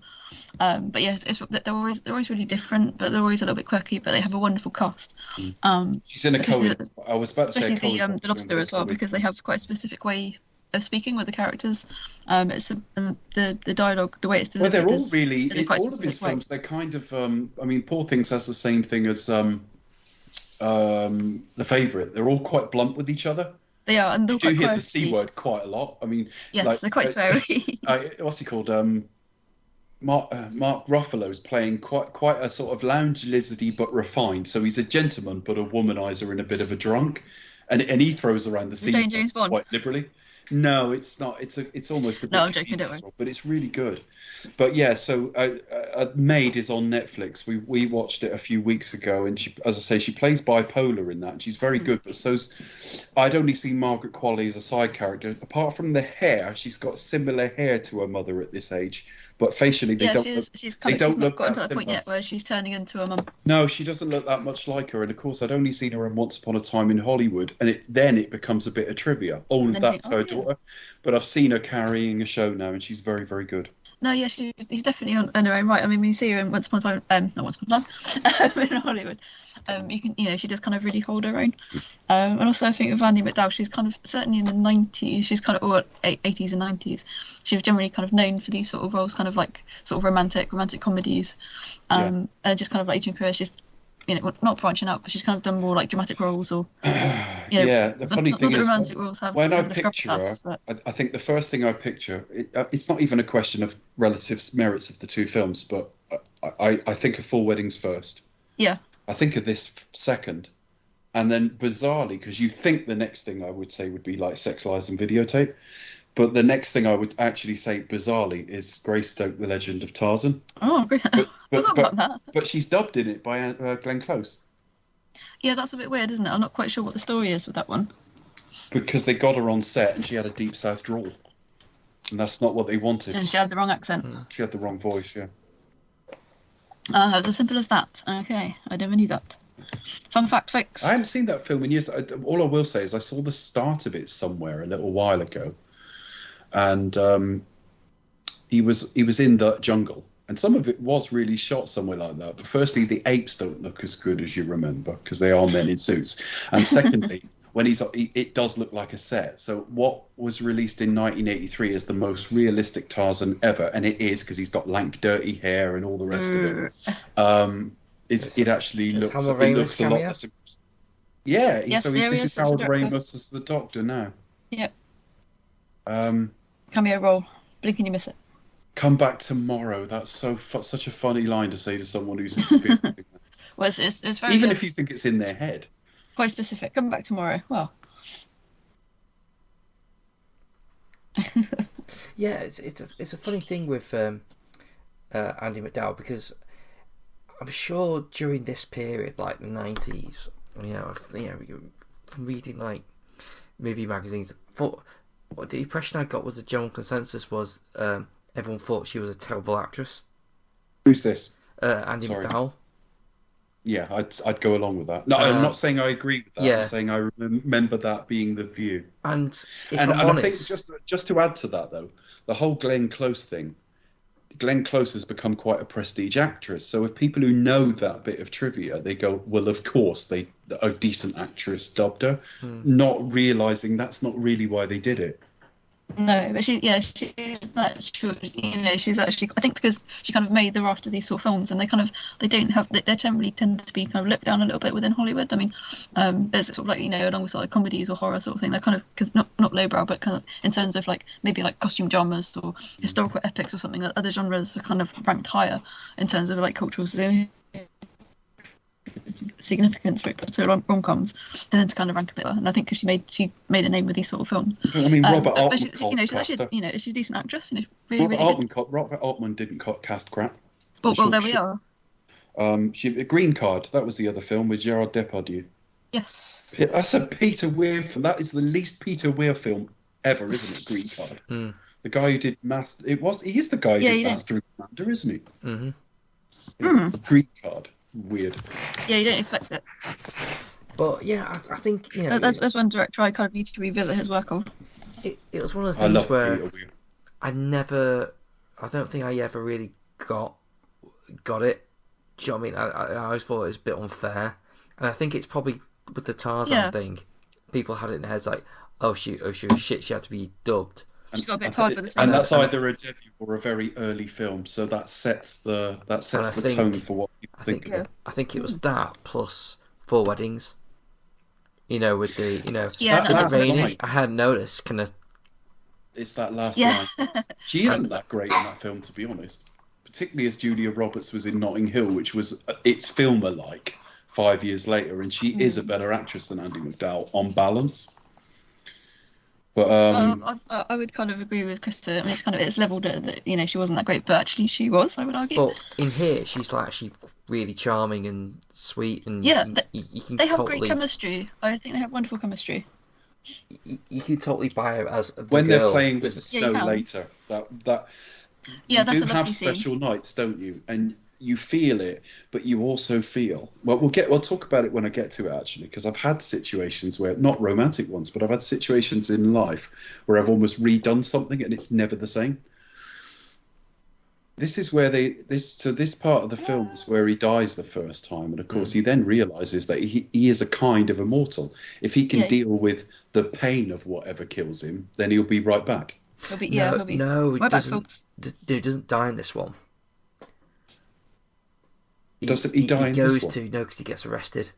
But yes, they're always really different, but they're always a little bit quirky. But they have a wonderful cast. She's in a Coen. I was about to say especially the Lobster as well, because they have quite a specific way of speaking with the characters. It's the dialogue, the way it's delivered. Well, they're all really in quite all of his films. They're kind of. Poor Things has the same thing as The Favourite. They're all quite blunt with each other. They are, and they're quite hear the C word quite a lot. I mean, yes, they're quite sweary. What's he called? Mark Ruffalo is playing quite a sort of lounge lizardy but refined. So he's a gentleman but a womanizer and a bit of a drunk, and he throws around the C word James Bond quite liberally. No, it's not. It's almost a bit. No, I'm joking. Don't worry. But it's really good. But yeah, so Maid is on Netflix. We watched it a few weeks ago, and she, as I say, she plays bipolar in that. And she's very good. But I'd only seen Margaret Qualley as a side character. Apart from the hair, she's got similar hair to her mother at this age. But facially, they don't. She's not gotten to that point yet where she's turning into a mum. No, she doesn't look that much like her. And of course, I'd only seen her in Once Upon a Time in Hollywood, and then it becomes a bit of trivia. That's her daughter. But I've seen her carrying a show now, and she's very, very good. No, yeah, she's definitely on her own right. I mean, when you see her in Once Upon a Time, not Once Upon a Time, in Hollywood, she does kind of really hold her own. And also, I think with Andie MacDowell, she's kind of, certainly in the 90s, she's kind of, or 80s and 90s, she was generally kind of known for these sort of roles, kind of like sort of romantic comedies. And just kind of later in career, she's, not branching out, but she's kind of done more like dramatic roles or, the funny thing is, romantic roles have when I picture her, I think the first thing I picture, it's not even a question of relative merits of the two films, but I think of Four Weddings first. Yeah. I think of this second. And then bizarrely, because you think the next thing I would say would be like Sex, Lies and Videotape, but the next thing I would actually say bizarrely is Grace Stoke, The Legend of Tarzan. Oh, great. About that. But she's dubbed in it by Glenn Close. Yeah, that's a bit weird, isn't it? I'm not quite sure what the story is with that one. Because they got her on set and she had a deep south drawl. And that's not what they wanted. And she had the wrong accent. She had the wrong voice, yeah. It was as simple as that. Okay, I never knew that. Fun fact, folks. I haven't seen that film in years. All I will say is I saw the start of it somewhere a little while ago. And he was in the jungle. And some of it was really shot somewhere like that. But firstly, the apes don't look as good as you remember because they are men in suits. And secondly, when it does look like a set. So what was released in 1983 is the most realistic Tarzan ever, and it is because he's got lank, dirty hair and all the rest of it. It actually looks a lot less. Yeah, yes, so this is Harold Ramis as the Doctor now. Yep. Cameo role. Blink and you miss it. Come back tomorrow. That's such a funny line to say to someone who's experiencing that. Well, it's very even if you think it's in their head. Quite specific. Come back tomorrow. Well. Yeah, it's a funny thing with Andie MacDowell because I'm sure during this period, like the 90s, from reading like movie magazines, the impression I got was the general consensus was everyone thought she was a terrible actress. Who's this? Andie MacDowell. Yeah, I'd go along with that. No, I'm not saying I agree with that. Yeah. I'm saying I remember that being the view. And I'm honest, I think just to add to that though, the whole Glenn Close thing. Glenn Close has become quite a prestige actress. So if people who know that bit of trivia, they go, well, of course, a decent actress dubbed her, not realising that's not really why they did it. No, but she's actually, she's actually, I think because she kind of made them after these sort of films, and they generally tend to be kind of looked down a little bit within Hollywood. I mean, there's sort of like, along with sort of like comedies or horror sort of thing, they're kind of, because not lowbrow, but kind of in terms of like maybe like costume dramas or historical epics or something, other genres are kind of ranked higher in terms of like cultural significance for rom-coms, and then to kind of rank a bit lower. And I think because she made a name with these sort of films. I mean, Robert Altman, she's actually, she's a decent actress. Really good. Robert Altman didn't cast crap. Well, there we are. Green Card. That was the other film with Gerard Depardieu. Yes. That's a Peter Weir film. That is the least Peter Weir film ever, isn't it? Green Card. The guy who did Master. He is the guy who did Master and Commander, isn't he? Mm-hmm. Green Card. Weird. Yeah, you don't expect it. But yeah, I think that's one director I kind of need to revisit his work on. It was one of the things where I don't think I ever really got it. Do you know what I mean? I always thought it was a bit unfair, and I think it's probably with the Tarzan thing. People had it in their heads like, oh she was shit. She had to be dubbed. She got a bit tired with the and that's either a debut or a very early film, so that sets the tone for what people think of it. I think it was that plus Four Weddings. With the is it raining? I hadn't noticed. It's that last line. She isn't that great in that film, to be honest. Particularly as Julia Roberts was in Notting Hill, which was its film-alike 5 years later, and she is a better actress than Andie MacDowell on balance. But I would kind of agree with Krista. I mean, it's levelled at that. She wasn't that great, but actually she was. I would argue. But in here, she's like actually really charming and sweet, and they have great chemistry. I think they have wonderful chemistry. You can totally buy her as when they're playing with the snow later. You that's do a have scene. special nights, don't you? And you feel it, but you also feel. Well, we'll talk about it when I get to it, actually, because I've had situations where, not romantic ones, but I've had situations in life where I've almost redone something and it's never the same. this is where this part of the film is where he dies the first time, and of course he then realizes that he is a kind of immortal. If he can deal with the pain of whatever kills him, then he'll be right back. He'll be no, he right back, doesn't. folks. Dude doesn't die in this one. Doesn't he die in this one? No, because he gets arrested.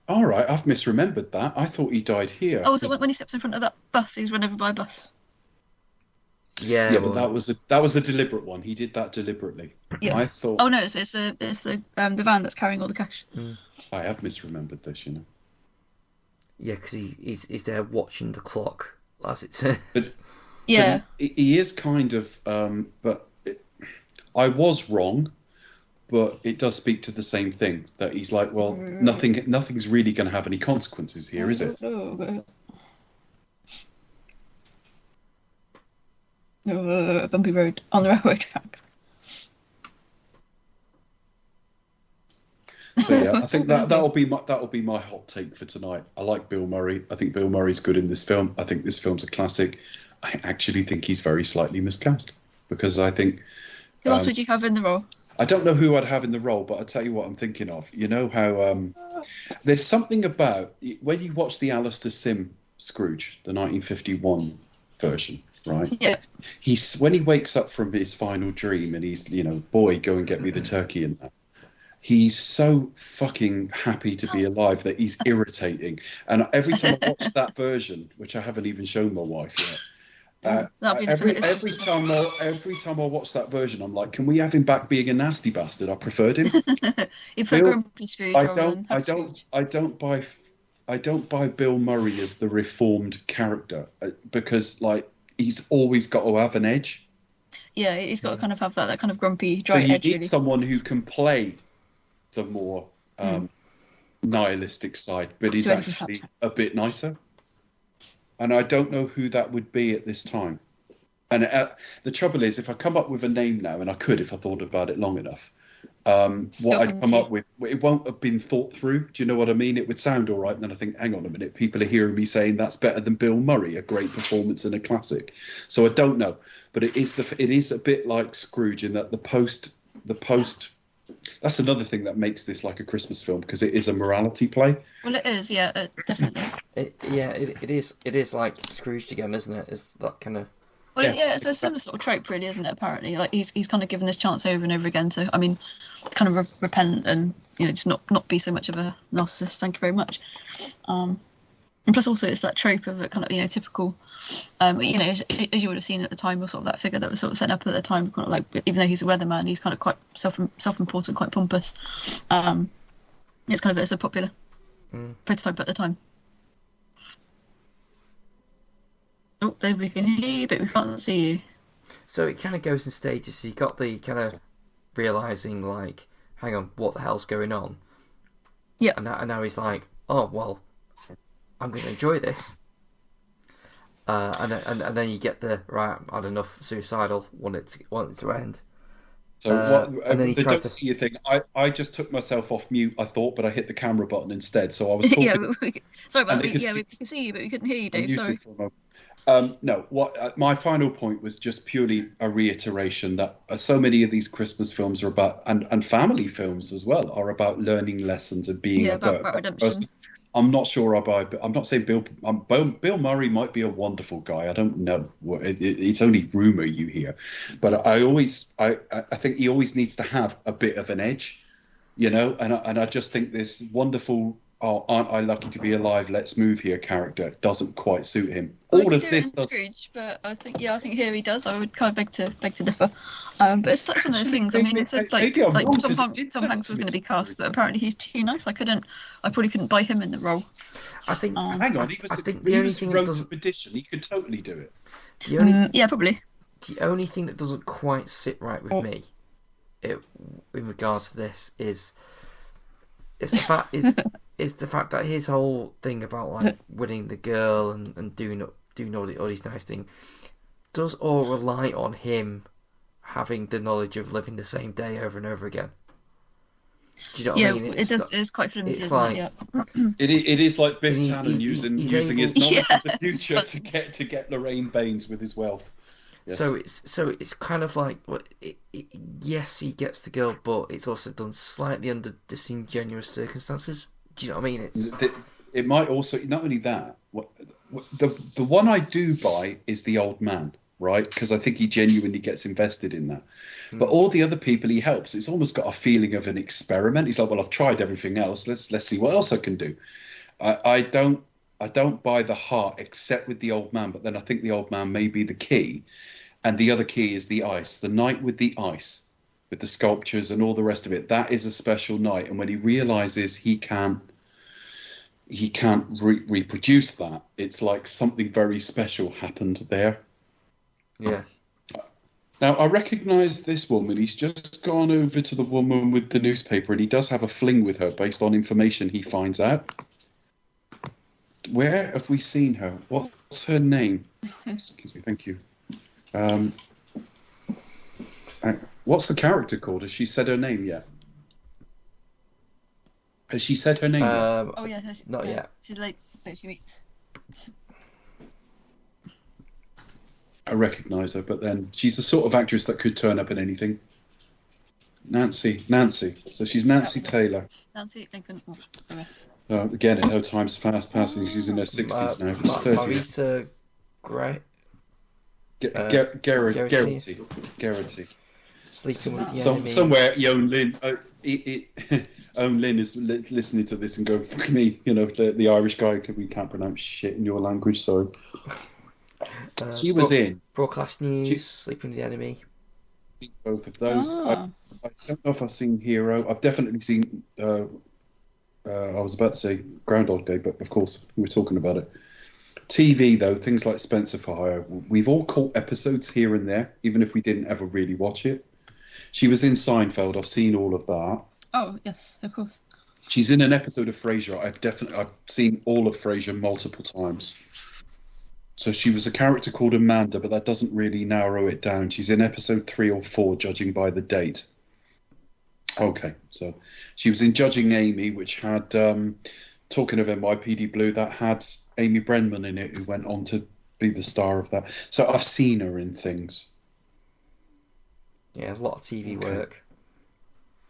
All right, I've misremembered that. I thought he died here. Oh, so when he steps in front of that bus, he's run over by a bus. Yeah, but that was a deliberate one. He did that deliberately. Yeah. I thought. Oh no, it's the van that's carrying all the cash. I have misremembered this, you know. Yeah, because he's there watching the clock as it's. But yeah, he is kind of. I was wrong, but it does speak to the same thing that he's like, well, nothing's really going to have any consequences here, is it? A bumpy road on the railway track. So yeah, I think that'll be my hot take for tonight. I like Bill Murray. I think Bill Murray's good in this film. I think this film's a classic. I actually think he's very slightly miscast because I think. Who else would you have in the role? I don't know who I'd have in the role, but I'll tell you what I'm thinking of. You know how there's something about when you watch the Alistair Sim Scrooge, the 1951 version, right? Yeah. When he wakes up from his final dream and he's, boy, go and get me the turkey and that. He's so fucking happy to be alive that he's irritating. And every time I watch that version, which I haven't even shown my wife yet, every time I watch that version, I'm like, can we have him back being a nasty bastard? I preferred him. You prefer Grumpy Scrooge. I don't buy Bill Murray as the reformed character because he's always got to have an edge. Yeah, he's got to kind of have that kind of grumpy, dry edge. So you need someone who can play the more nihilistic side, but he's actually a bit nicer. And I don't know who that would be at this time. And the trouble is, if I come up with a name now, and I could if I thought about it long enough, what I'd come up with, it won't have been thought through. Do you know what I mean? It would sound all right, and then I think, hang on a minute, people are hearing me saying that's better than Bill Murray, a great performance and a classic. So I don't know, but it is a bit like Scrooge in that the post. That's another thing that makes this like a Christmas film because it is a morality play. Well, it is, yeah, definitely. It is like Scrooge again, isn't it? It's that kind of. Well, yeah, it's a similar sort of trope, really, isn't it? Apparently, like he's kind of given this chance over and over again to, kind of repent and just not be so much of a narcissist. Thank you very much. And plus, also, it's that trope of a kind of typical, as you would have seen at the time, or sort of that figure that was sort of set up at the time, kind of like even though he's a weatherman, he's kind of quite self-important, quite pompous. It's kind of it's a popular prototype at the time. Oh, there we can hear you, but we can't see you. So it kind of goes in stages. So you got the kind of realizing, like, hang on, what the hell's going on? Yeah. And now he's like, oh well, I'm going to enjoy this. And then you get the right. I had enough. Suicidal. Want it to end. So and then he the don't see you thing. I just took myself off mute. I thought, but I hit the camera button instead. So I was talking. Sorry about that. We can see you, but we couldn't hear you, Dave. Sorry. For a moment. No, my final point was just purely a reiteration that so many of these Christmas films are about, and family films as well, are about learning lessons and being about redemption. I'm not sure I'm not saying Bill Murray might be a wonderful guy. I don't know. It's only rumor you hear, but I think he always needs to have a bit of an edge, and I just think this wonderful. Oh, aren't I lucky to be alive? Let's move here. Character doesn't quite suit him. All of this does. Scrooge, but I think here he does. I would kind of beg to differ. But it's such one of those things. I mean, it's like Tom Hanks was going to be cast, but apparently he's too nice. I probably couldn't buy him in the role. I think. Hang on, he was the road to perdition. He could totally do it. Yeah, probably. The only thing that doesn't quite sit right with me, in regards to this, is the fact that his whole thing about like winning the girl and doing all these nice things does all rely on him having the knowledge of living the same day over and over again. Do you know what I mean? It's quite flimsy, isn't it? Yeah. It is like Biff Tannen using his knowledge of the future to get Lorraine Baines with his wealth. Yes. So it's kind of like, yes, he gets the girl, but it's also done slightly under disingenuous circumstances. Do you know what I mean? It might also, not only that, the one I do buy is the old man, right? Because I think he genuinely gets invested in that. But all the other people he helps, it's almost got a feeling of an experiment. He's like, well, I've tried everything else. Let's see what else I can do. I don't buy the heart except with the old man, but then I think the old man may be the key. And the other key is the ice, the night with the ice, with the sculptures and all the rest of it. That is a special night. And when he realizes he can't reproduce that, it's like something very special happened there. Yeah. Now, I recognise this woman. He's just gone over to the woman with the newspaper, and he does have a fling with her based on information he finds out. Where have we seen her? What's her name? Excuse me, thank you. What's the character called? Has she said her name yet? Has she said her name yet? Oh yeah, not yet. She's like 30 weeks. I recognise her, but then she's the sort of actress that could turn up in anything. Nancy. So she's Nancy Taylor. Nancy Lincoln. Again, in her time's fast passing. She's in her 60s now. She's 30. Marita Gray. Garrity. Sleeping with the enemy. Somewhere, Owen Lynn. Owen Lynn is listening to this and going, "Fuck me," the Irish guy. We can't pronounce shit in your language, so. She was in Broadcast News, Sleeping with the Enemy. Both of those. I don't know if I've seen Hero. I've definitely seen. I was about to say Groundhog Day, but of course we were talking about it. TV though, things like Spencer for Hire, we've all caught episodes here and there, even if we didn't ever really watch it. She was in Seinfeld. I've seen all of that. Oh yes, of course. She's in an episode of Frasier. I've seen all of Frasier multiple times. So she was a character called Amanda, but that doesn't really narrow it down. She's in episode 3 or 4, judging by the date. Okay, so she was in Judging Amy, which had, talking of NYPD Blue, that had Amy Brennan in it, who went on to be the star of that. So I've seen her in things. Yeah, a lot of TV work.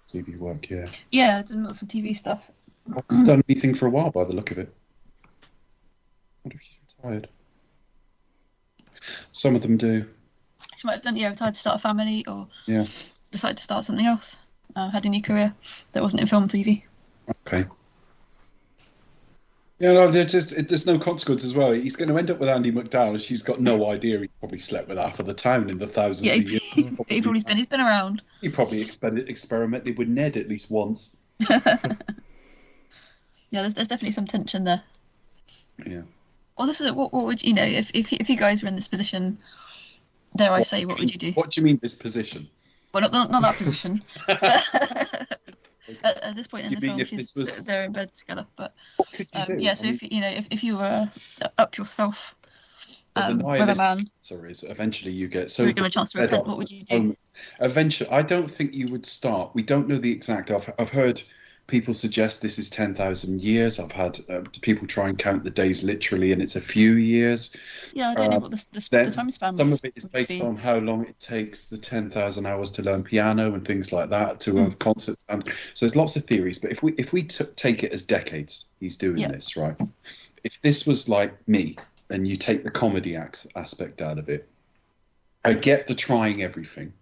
TV work, yeah. Yeah, done lots of TV stuff. Hasn't done anything for a while by the look of it. I wonder if she's retired. Some of them do. She might have done, retired to start a family or decided to start something else. Had a new career that wasn't in film and TV. Okay. Yeah, no, there's no consequence as well. He's going to end up with Andie MacDowell, and she's got no idea he probably slept with half of the town in the thousands of years. He's been around. He probably experimented with Ned at least once. Yeah, there's definitely some tension there. Yeah. Well, this is what would if you guys were in this position? Dare I say, what would you do? What do you mean this position? Well, not that position. At this point in the film, they're in bed together. But what could you do? Yeah, so if you were up yourself, weatherman. Sorry, eventually you get so. You're given a chance to repent. What would you do? Eventually, I don't think you would start. We don't know the exact. I've heard people suggest this is 10,000 years. I've had people try and count the days literally, and it's a few years. Yeah, I don't know what the time span. Some of it is based on how long it takes the 10,000 hours to learn piano and things like that to a concert stand. So there's lots of theories. But if we take it as decades, he's doing this, right? If this was like me, and you take the comedy aspect out of it, I get the trying everything.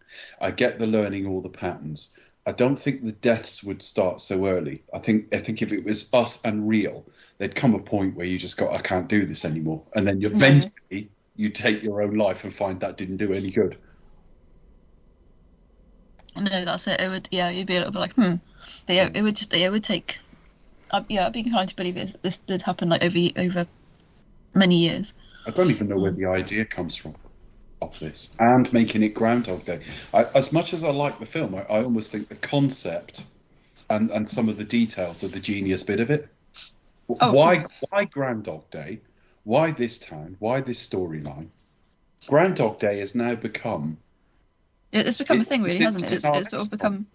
I get the learning all the patterns. I don't think the deaths would start so early. I think if it was us and real, there'd come a point where you just go, I can't do this anymore. And then eventually you take your own life and find that didn't do any good. No, that's it. It would, you'd be a little bit like, But yeah, it would take, I'd be inclined to believe this did happen like over many years. I don't even know where the idea comes from of this, and making it Groundhog Day. As much as I like the film, I almost think the concept and some of the details are the genius bit of it. Why Groundhog Day? Why this town? Why this storyline? Groundhog Day has now become... It's become a thing, really, hasn't it? It's sort of become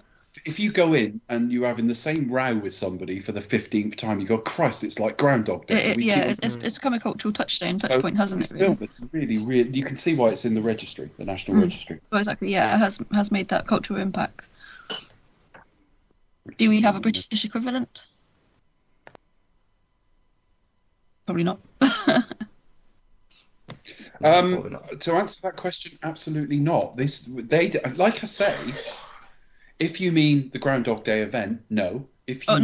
if you go in and you're having the same row with somebody for the 15th time, you go, Christ, it's like Groundhog Day. It's become a cultural touchstone, touch point, hasn't it? Really? It's really, you can see why it's in the registry, the National Registry. Well, exactly, yeah, it has made that cultural impact. Do we have a British equivalent? Probably not. To answer that question, absolutely not. Like I say, if you mean the Groundhog Day event, no. If you we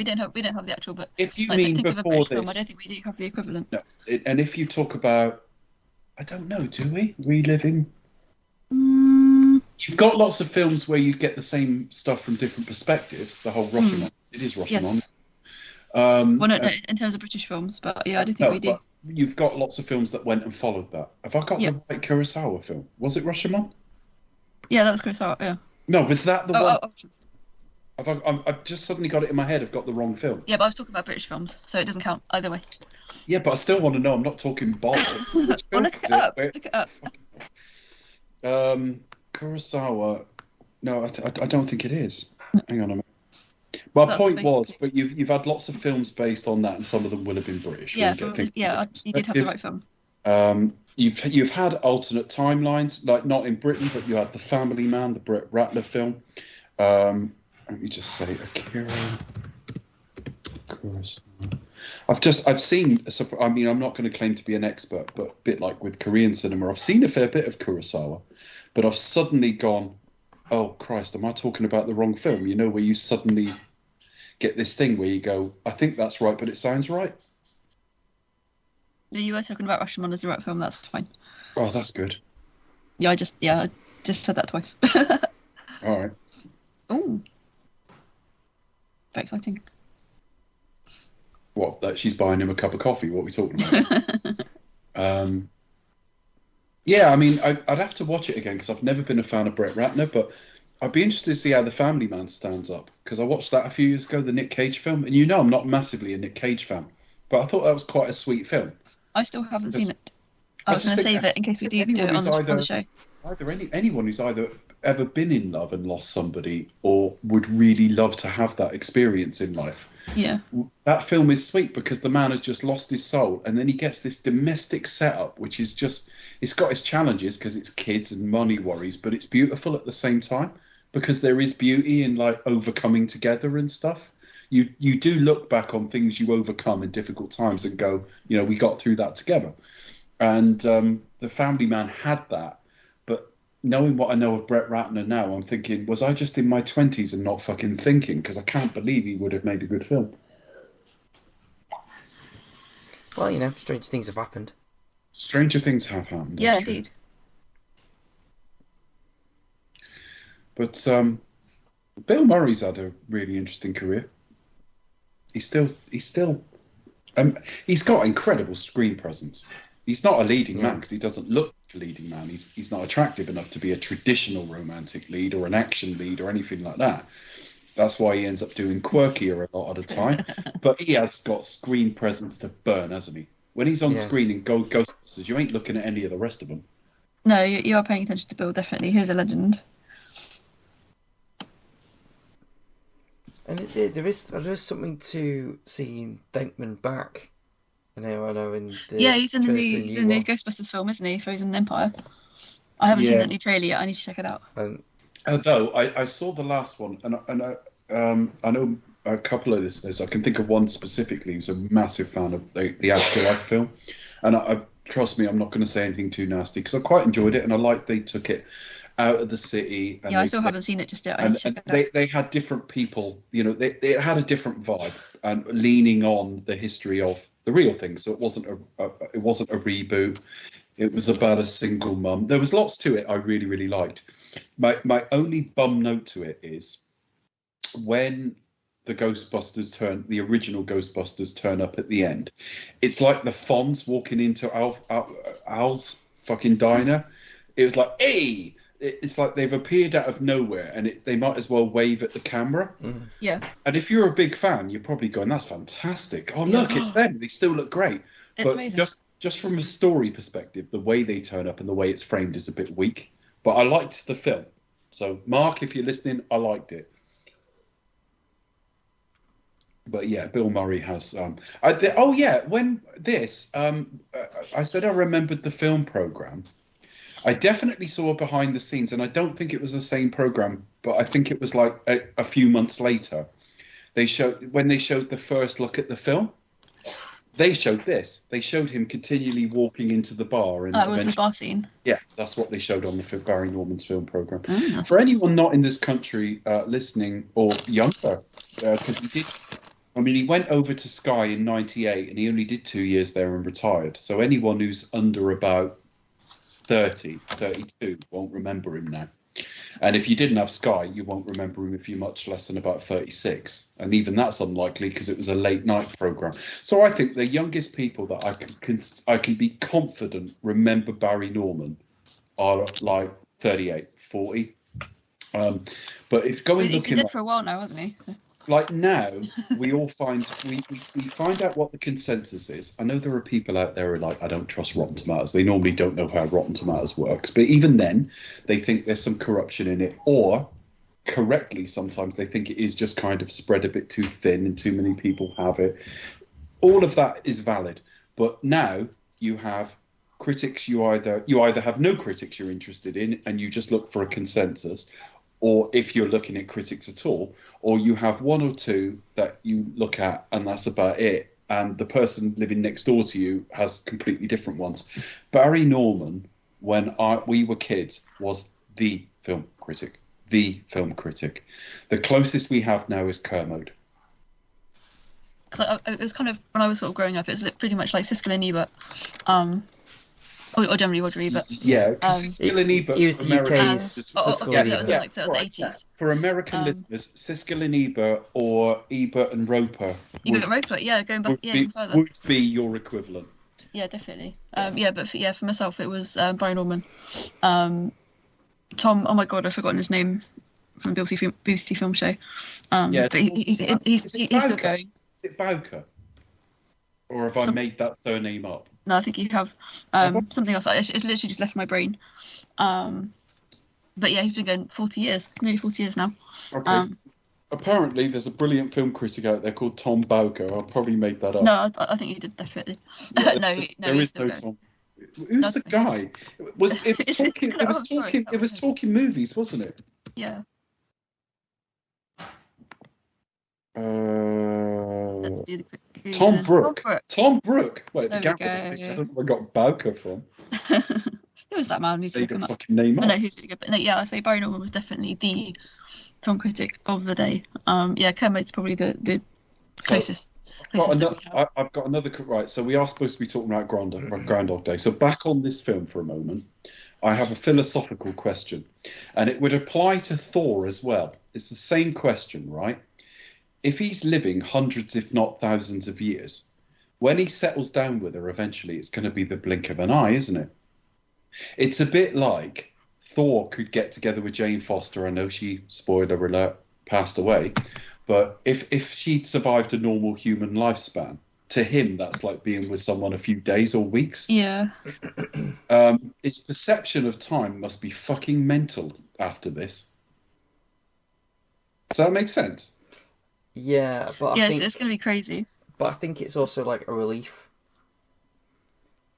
don't have the actual. But if you mean think before of a British this, film, I don't think we do have the equivalent. No. And if you talk about, I don't know, do we reliving? You've got lots of films where you get the same stuff from different perspectives. The whole Rashomon, it is Rashomon. Yes. No, in terms of British films, but yeah, I don't think we do. You've got lots of films that went and followed that. Have I got the right Kurosawa film? Was it Rashomon? Yeah, that was Kurosawa. Yeah. No, was that the one? I've just suddenly got it in my head. I've got the wrong film. Yeah, but I was talking about British films, so it doesn't count either way. Yeah, but I still want to know. I'm not talking bollocks. Well, look it up. Look it up. Kurosawa. No, I don't think it is. Hang on a minute. My point was, but you've had lots of films based on that, and some of them will have been British. Yeah, you did have the right film. You've had alternate timelines, like not in Britain, but you had The Family Man, the Brett Ratner film. Let me just say, Akira Kurosawa. I've seen. I mean, I'm not going to claim to be an expert, but a bit like with Korean cinema, I've seen a fair bit of Kurosawa, but I've suddenly gone, oh Christ, am I talking about the wrong film? You know, where you suddenly get this thing where you go, I think that's right, but it sounds right. Yeah, you were talking about Rashomon as the right film. That's fine. Oh, that's good. Yeah, I just said that twice. All right. Oh, very exciting. What? That she's buying him a cup of coffee? What are we talking about? Yeah, I mean, I'd have to watch it again because I've never been a fan of Brett Ratner, but I'd be interested to see how The Family Man stands up because I watched that a few years ago, the Nick Cage film, and you know I'm not massively a Nick Cage fan, but I thought that was quite a sweet film. I still haven't seen it. I was going to save it in case we do it on the show. Anyone who's either ever been in love and lost somebody or would really love to have that experience in life. Yeah. That film is sweet because the man has just lost his soul and then he gets this domestic setup, which is just, it's got its challenges because it's kids and money worries, but it's beautiful at the same time because there is beauty in like overcoming together and stuff. You do look back on things you overcome in difficult times and go, you know, we got through that together. And The Family Man had that. But knowing what I know of Brett Ratner now, I'm thinking, was I just in my 20s and not fucking thinking? Because I can't believe he would have made a good film. Well, you know, strange things have happened. Stranger things have happened. Yeah, indeed. But Bill Murray's had a really interesting career. He's got incredible screen presence. He's not a leading man because he doesn't look like a leading man. He's not attractive enough to be a traditional romantic lead or an action lead or anything like that. That's why he ends up doing quirkier a lot of the time. But he has got screen presence to burn, hasn't he? When he's on screen in Ghostbusters, you ain't looking at any of the rest of them. No, you are paying attention to Bill, definitely. He's a legend. And there is something to seeing Denkman back. I know. He's in the new Ghostbusters film, isn't he? Frozen Empire. I haven't seen that new trailer yet. I need to check it out. Although I saw the last one, and I know a couple of listeners. I can think of one specifically who's a massive fan of the Afterlife film, and trust me, I'm not going to say anything too nasty because I quite enjoyed it, and I liked they took it out of the city. And I still haven't seen it just yet. I need to check it out. They had different people, you know, they had a different vibe and leaning on the history of the real thing. So it wasn't a reboot. It was about a single mum. There was lots to it I really, really liked. My only bum note to it is when the original Ghostbusters turn up at the end. It's like the Fonz walking into Al's fucking diner. It was like, hey! It's like they've appeared out of nowhere and they might as well wave at the camera. Yeah. And if you're a big fan, you're probably going, that's fantastic. Oh, look, it's them. They still look great. It's amazing. Just from a story perspective, the way they turn up and the way it's framed is a bit weak. But I liked the film. So, Mark, if you're listening, I liked it. But yeah, Bill Murray has. When this, I said I remembered the film program. I definitely saw behind the scenes, and I don't think it was the same program, but I think it was like a few months later. When they showed the first look at the film. They showed this. They showed him continually walking into the bar. And it was the bar scene. Yeah, that's what they showed on the Barry Norman's film program. For anyone not in this country listening or younger, because he did. I mean, he went over to Sky in '98, and he only did 2 years there and retired. So anyone who's under about 30, 32 won't remember him now. And if you didn't have Sky, you won't remember him if you're much less than about 36. And even that's unlikely because it was a late night program. So I think the youngest people that I can be confident remember Barry Norman are like 38, 40. But if going he's looking been dead for a while now, hasn't he? Like now, we all find we find out what the consensus is. I know there are people out there who are like, I don't trust Rotten Tomatoes. They normally don't know how Rotten Tomatoes works, but even then, they think there's some corruption in it, or correctly, sometimes they think it is just kind of spread a bit too thin and too many people have it. All of that is valid, but now you have critics. You either have no critics you're interested in, and you just look for a consensus. Or if you're looking at critics at all, or you have one or two that you look at and that's about it, and the person living next door to you has completely different ones. Barry Norman, when we were kids, was the film critic. The film critic. The closest we have now is Kermode. Because it was kind of, when I was sort of growing up, it was pretty much like Siskel and Ebert. Or generally Roger Ebert. Yeah, because Siskel and Ebert. He was the UK's Siskel and Ebert. Like the 80s. For American listeners, Siskel and Ebert or Ebert and Roper. Ebert and Roper, yeah, going back even further. Would be your equivalent. Yeah, definitely. For myself, it was Barry Norman. Tom, oh my God, I've forgotten his name from the BBC Film Show. But he's still going. Is it Bowker? Or have I made that surname up? No, I think you have something else. It's literally just left my brain. But yeah, he's been going 40 years, nearly 40 years now. Okay. Apparently, there's a brilliant film critic out there called Tom Bowker. I probably made that up. No, I think you did definitely. Yeah, there is no Tom. Who's the guy? It was talking movies, wasn't it? Yeah. Let's do the quick. Tom Brooke. Tom Brooke. Wait, the gap. I don't know where I got Bowker from. Who was that man? Who's made a fucking name up. I know who's really good, but I say Barry Norman was definitely the film critic of the day. Kermode's probably the closest. I've got another. Right, so we are supposed to be talking about Groundhog Day. So back on this film for a moment. I have a philosophical question, and it would apply to Thor as well. It's the same question, right? If he's living hundreds, if not thousands of years, when he settles down with her, eventually it's going to be the blink of an eye, isn't it? It's a bit like Thor could get together with Jane Foster. I know she, spoiler alert, passed away. But if she'd survived a normal human lifespan, to him, that's like being with someone a few days or weeks. Yeah. Its perception of time must be fucking mental after this. Does that make sense? Yeah, but I think, it's going to be crazy. But I think it's also like a relief.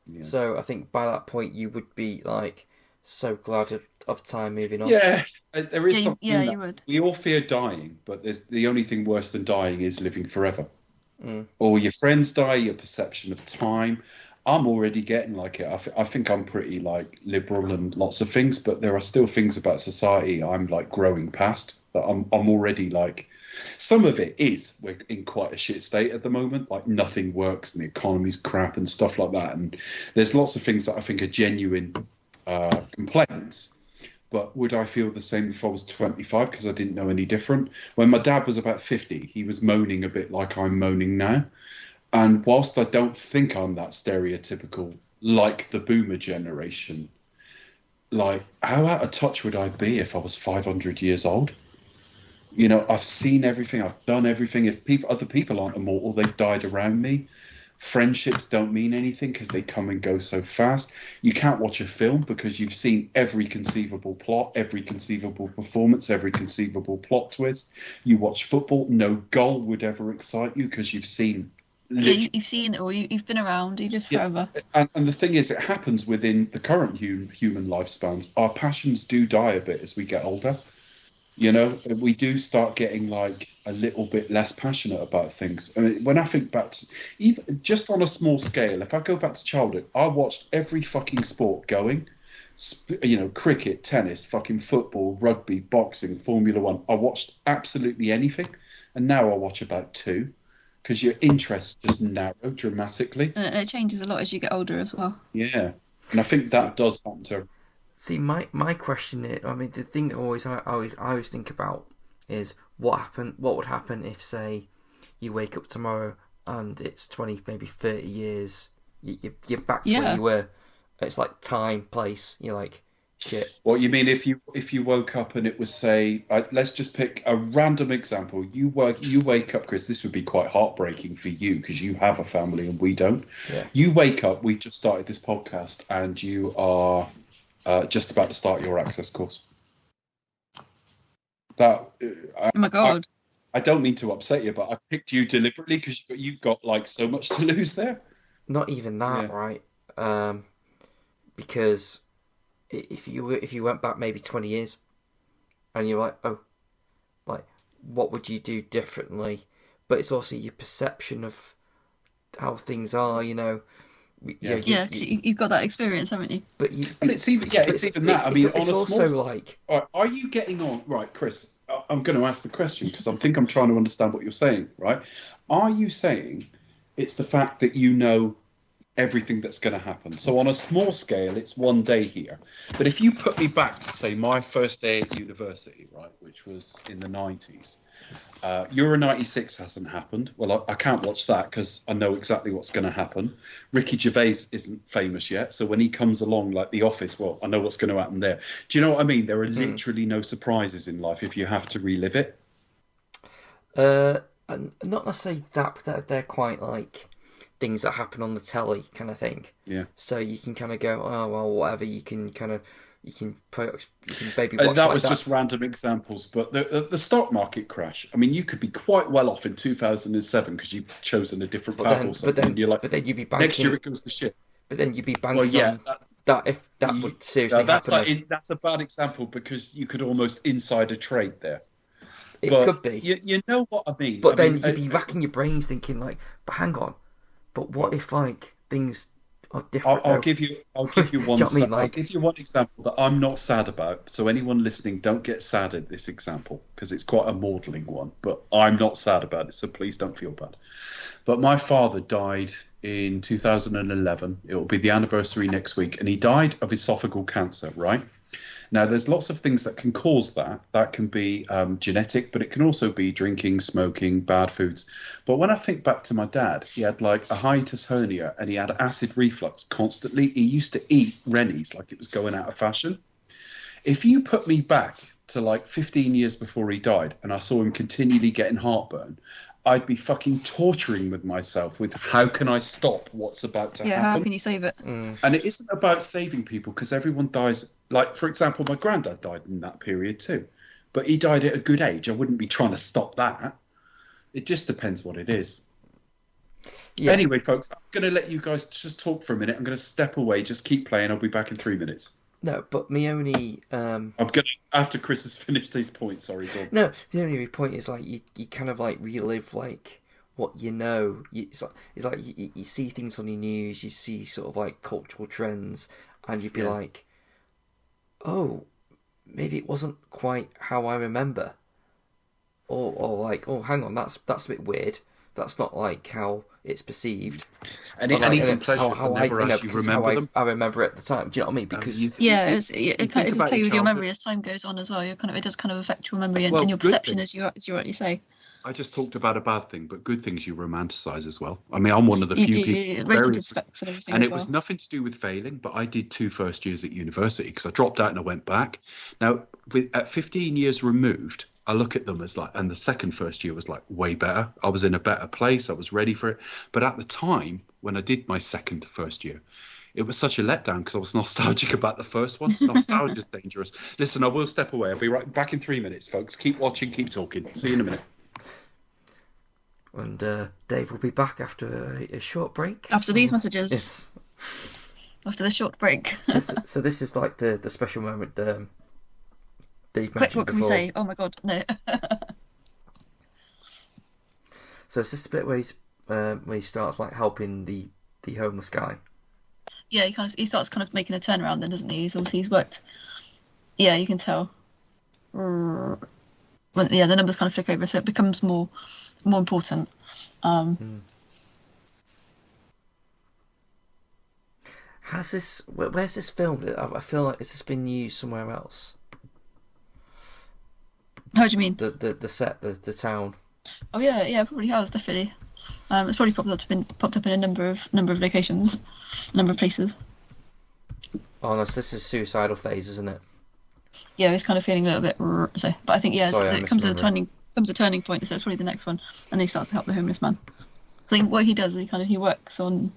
Yeah. So I think by that point you would be like so glad of time moving on. Yeah, there is something. Yeah, you would. We all fear dying, but the only thing worse than dying is living forever. Mm. Or your friends die, your perception of time. I'm already getting like it. I think I'm pretty like liberal and lots of things, but there are still things about society I'm like growing past that I'm already like. Some of it is we're in quite a shit state at the moment. Like nothing works and the economy's crap and stuff like that. And there's lots of things that I think are genuine complaints. But would I feel the same if I was 25 because I didn't know any different? When my dad was about 50, he was moaning a bit like I'm moaning now. And whilst I don't think I'm that stereotypical, like the boomer generation, like how out of touch would I be if I was 500 years old? You know, I've seen everything, I've done everything. If other people aren't immortal, they've died around me. Friendships don't mean anything because they come and go so fast. You can't watch a film because you've seen every conceivable plot, every conceivable performance, every conceivable plot twist. You watch football, no goal would ever excite you because you've seen... You've seen it all. You've been around. You live forever. And the thing is, it happens within the current human lifespans. Our passions do die a bit as we get older. You know, we do start getting like a little bit less passionate about things. I mean, when I think back to, even just on a small scale, if I go back to childhood, I watched every fucking sport going. You know, cricket, tennis, fucking football, rugby, boxing, Formula One. I watched absolutely anything. And now I watch about 2 because your interest just narrow dramatically. And it changes a lot as you get older as well. Yeah. And I think that does happen to... See, my question is, I mean, the thing I always think about is what would happen if, say, you wake up tomorrow and it's 20, maybe 30 years, you're back to where you were. It's like time, place. You're like, shit. What you mean if you woke up and it was, say, let's just pick a random example. You wake up, Chris. This would be quite heartbreaking for you because you have a family and we don't. Yeah. You wake up. We just started this podcast and you are. Just about to start your access course. Oh my God. I don't mean to upset you, but I picked you deliberately because you've got like so much to lose there. Not even that, right? Because if you went back maybe 20 years and you're like, oh, like what would you do differently? But it's also your perception of how things are, you know. Because you've got that experience, haven't you? But it's even that. I mean, it's also like, are you getting on right, Chris? I'm going to ask the question because I'm trying to understand what you're saying. Right? Are you saying it's the fact that you know everything that's going to happen? So on a small scale, it's one day here. But if you put me back to say my first day at university, right, which was in the 90s. Euro 96 hasn't happened. Well, I can't watch that because I know exactly what's going to happen. Ricky Gervais isn't famous yet, so when he comes along like The Office, well, I know what's going to happen there. Do you know what I mean? There are literally no surprises in life if you have to relive it. And not necessarily that, but they're quite like things that happen on the telly kind of thing. Yeah. So you can kind of go, oh well, whatever. You can maybe watch that was just random examples, but the stock market crash. I mean, you could be quite well off in 2007 because you've chosen a different path or something. But then you'd be banking. Next year it goes to shit. But then you'd be banking on that if that would seriously happen. That's a bad example because you could almost insider trade there. It could be. You know what I mean? But then you'd be racking your brains thinking like, but hang on, but what if like things are different? I'll give you one. I'll give you one example that I'm not sad about. So anyone listening, don't get sad at this example because it's quite a maudling one. But I'm not sad about it, so please don't feel bad. But my father died in 2011. It will be the anniversary next week, and he died of esophageal cancer. Right. Now, there's lots of things that can cause that. That can be genetic, but it can also be drinking, smoking, bad foods. But when I think back to my dad, he had like a hiatus hernia and he had acid reflux constantly. He used to eat Rennies like it was going out of fashion. If you put me back to like 15 years before he died and I saw him continually getting heartburn, I'd be fucking torturing with myself with how can I stop what's about to happen? Yeah, how can you save it? And it isn't about saving people because everyone dies. Like, for example, my granddad died in that period too. But he died at a good age. I wouldn't be trying to stop that. It just depends what it is. Yeah. Anyway, folks, I'm going to let you guys just talk for a minute. I'm going to step away. Just keep playing. I'll be back in 3 minutes. No, but me only... I'm going to, after Chris has finished these points, sorry, go on. No, the only point is like you kind of like relive like what you know. It's like you see things on the news, you see sort of like cultural trends, and you'd be like, oh, maybe it wasn't quite how I remember. Or like, oh, hang on, that's a bit weird. That's not like how it's perceived. And anything pleasures are never as you remember them. I remember at the time. Do you know what I mean? Because it kind of play with your memory as time goes on as well. It does kind of affect your memory and your perception, as you rightly say. I just talked about a bad thing, but good things you romanticize as well. I mean, I'm one of the few people. Rated specs and everything. And it was nothing to do with failing, but I did 2 first years at university because I dropped out and I went back. Now, at 15 years removed, I look at them as like, and the first year was like way better. I was in a better place. I was ready for it. But at the time, when I did my first year, it was such a letdown because I was nostalgic about the first one. Nostalgia's dangerous. Listen, I will step away. I'll be right back in 3 minutes, folks. Keep watching, keep talking. See you in a minute. And Dave will be back after a short break. After these messages. Yes. After the short break. so this is like the special moment Dave mentioned Quick, what can we say? Oh my god, no. So it's just a bit where he starts like helping the homeless guy. Yeah, he starts kind of making a turnaround then, doesn't he? He's worked. Yeah, you can tell. The numbers kind of flick over, so it becomes more important. Where's this filmed? I feel like it's just been used somewhere else. How do you mean? The set, the town. Oh yeah, it probably has, definitely. It's probably popped up in a number of locations, a number of places. Oh no, so this is suicidal phase, isn't it? Yeah, he's kind of feeling a little bit. So, but I think it comes a turning point. So it's probably the next one, and then he starts to help the homeless man. I think what he does is he works on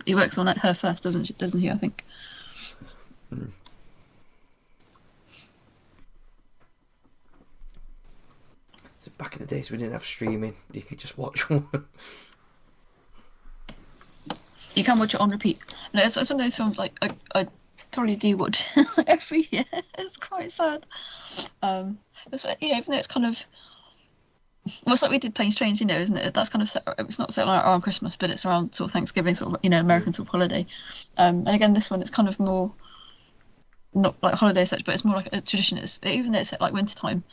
her first, doesn't he? I think. So back in the days we didn't have streaming. You could just watch one. You can watch it on repeat. No, it's one of those films like I totally do watch every year. It's quite sad. Even though it's kind of. Well, it's like we did Planes, Trains, isn't it? That's kind of it's not set around Christmas, but it's around sort of Thanksgiving, sort of American sort of holiday. And again, this one it's kind of more not like holiday as such, but it's more like a tradition. Even though it's at like winter time.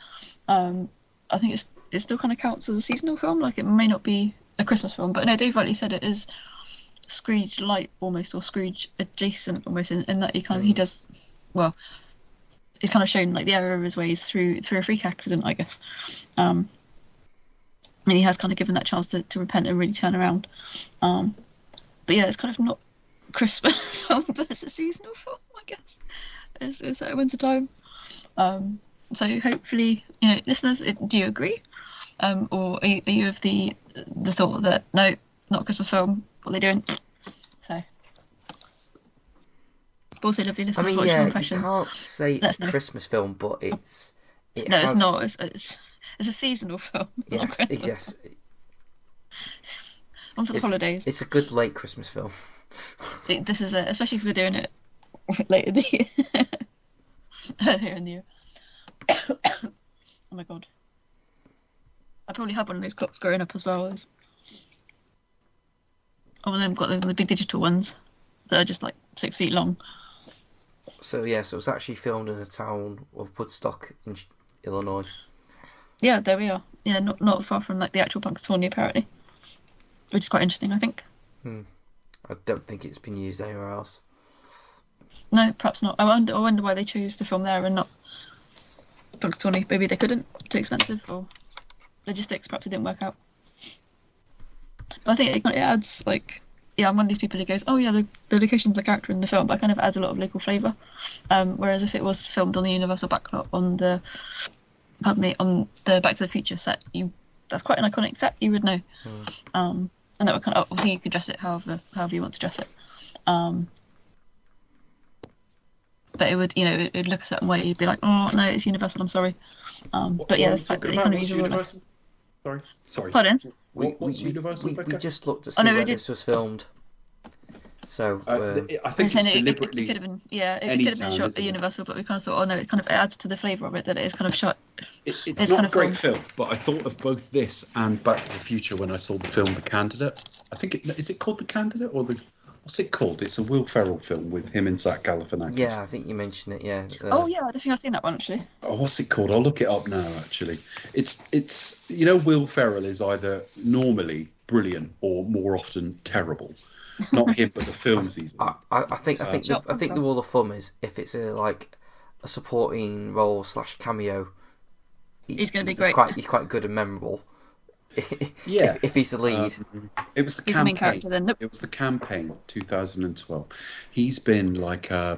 I think it still kind of counts as a seasonal film. Like it may not be a Christmas film, but no, Dave rightly said it is Scrooge light almost, or Scrooge adjacent almost, in that he does well. It's kind of shown like the error of his ways through a freak accident, I guess. And he has kind of given that chance to repent and really turn around. But yeah, it's kind of not Christmas film, but it's a seasonal film, I guess. It's at winter time. So hopefully, listeners, do you agree? Or are you of the thought that no, not a Christmas film, what are they doing? So, but also lovely listeners, what's your impression? You can't say it's a Christmas film, but it's not. It's a seasonal film. Yes. One for the holidays. It's a good late Christmas film. This is especially if we're doing it later in the year. Earlier in the year. Oh my god. I probably had one of those clocks growing up as well. And then I've got the big digital ones that are just like 6 feet long. So it was actually filmed in the town of Woodstock in Illinois. Yeah, there we are. Yeah, not far from like the actual Punxsutawney apparently, which is quite interesting, I think. I don't think it's been used anywhere else. No, perhaps not. I wonder why they chose to film there and not Punxsutawney. Maybe they couldn't, too expensive, or logistics. Perhaps it didn't work out. But I think it adds like, I'm one of these people who goes, oh yeah, the location's a character in the film, but it kind of adds a lot of local flavour. Whereas if it was filmed on the Universal backlot on the Back to the Future set, that's quite an iconic set. You would know, and that would kind of, obviously you could dress it however you want to dress it. But it would, it'd look a certain way. You'd be like, oh no, it's Universal. I'm sorry. But yeah, the fact that they kind of use Universal. Sorry. Pardon? What's Universal? We just looked to see where this was filmed. So I think it's deliberately. It could have been, it could have been shot at Universal, but we kind of thought, oh no, it kind of adds to the flavour of it that it is kind of shot. It's not a great film, but I thought of both this and Back to the Future when I saw the film The Candidate. I think is it called The Candidate or what's it called? It's a Will Ferrell film with him and Zach Galifianakis. Yeah, I think you mentioned it. Yeah. Oh yeah, I don't think I've seen that one actually. Oh, what's it called? I'll look it up now. Actually, it's Will Ferrell is either normally brilliant or more often terrible. Not him, but the films he's in. I think the rule of thumb is if it's a supporting role / cameo, he's going to be great. He's quite good and memorable. if he's the lead. It was the He's campaign. the main character then. Nope. It was the campaign, 2012. He's been like a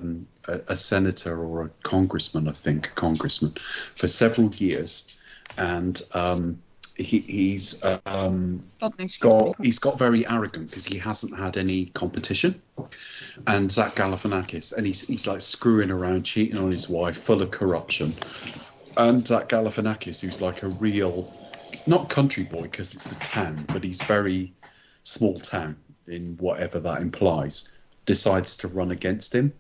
senator or a congressman, I think, for several years, and he's got very arrogant because he hasn't had any competition. And Zach Galifianakis, and he's like screwing around, cheating on his wife, full of corruption. And Zach Galifianakis, who's like a real, not country boy because it's a town, but he's very small town in whatever that implies, decides to run against him.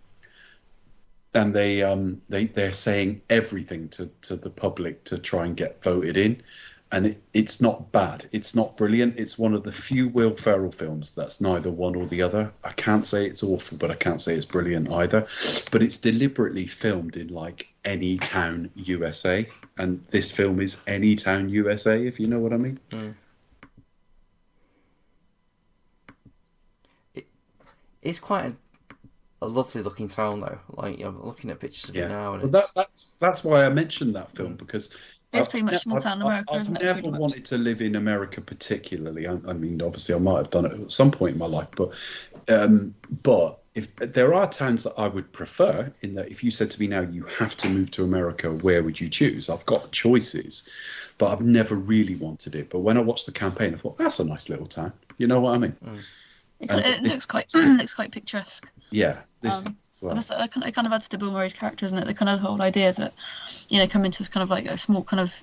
And they're saying everything to the public to try and get voted in. And it's not bad. It's not brilliant. It's one of the few Will Ferrell films that's neither one or the other. I can't say it's awful, but I can't say it's brilliant either. But it's deliberately filmed in like any town USA. And this film is any town USA, if you know what I mean. Mm. It's quite a lovely looking town, though. Like, I'm looking at pictures of it now. And that's why I mentioned that film, because it's pretty much small town America, isn't it? I've never wanted to live in America particularly. I mean, obviously, I might have done it at some point in my life, but if there are towns that I would prefer, in that if you said to me now you have to move to America, where would you choose? I've got choices, but I've never really wanted it. But when I watched the campaign, I thought, that's a nice little town. You know what I mean? Mm. It looks quite picturesque. Yeah. It kind of adds to Bill Murray's character, isn't it? The kind of whole idea that, coming to kind of like a small kind of,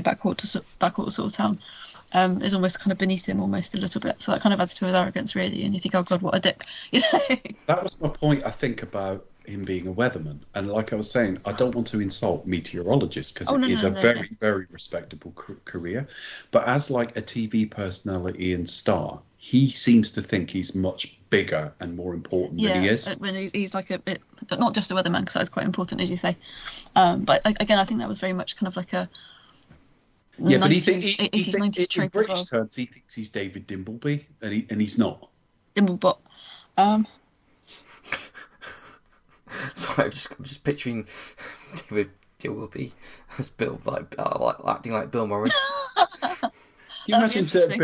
backwater sort of town is almost kind of beneath him almost a little bit. So that kind of adds to his arrogance, really. And you think, oh God, what a dick. That was my point, I think, about him being a weatherman. And like I was saying, I don't want to insult meteorologists because it is a very, very respectable career. But as like a TV personality and star, he seems to think he's much bigger and more important than he is. When he's like a bit, but not just a weatherman, because that is quite important, as you say. But again, I think that was very much kind of like a 90s, but he 80s, 90s trope in British as well. terms, he thinks he's David Dimbleby, and he's not. Dimblebot. Sorry, I'm just picturing David Dimbleby as Bill, like acting like Bill Murray. Can you imagine David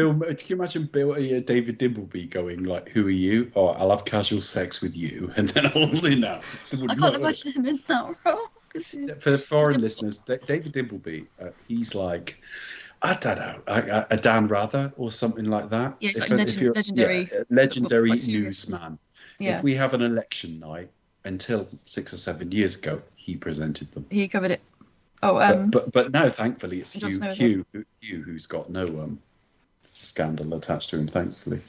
Dimbleby going like, "Who are you? Oh, I'll have casual sex with you," and then holding out. I can't imagine him in that role. For foreign listeners, David Dimbleby, he's like, I don't know, a Dan Rather or something like that. Yeah, he's like legendary newsman. Yeah. If we have an election night, until 6 or 7 years ago, he presented them. He covered it. Oh, but now, thankfully, it's Hugh who's got no scandal attached to him. Thankfully,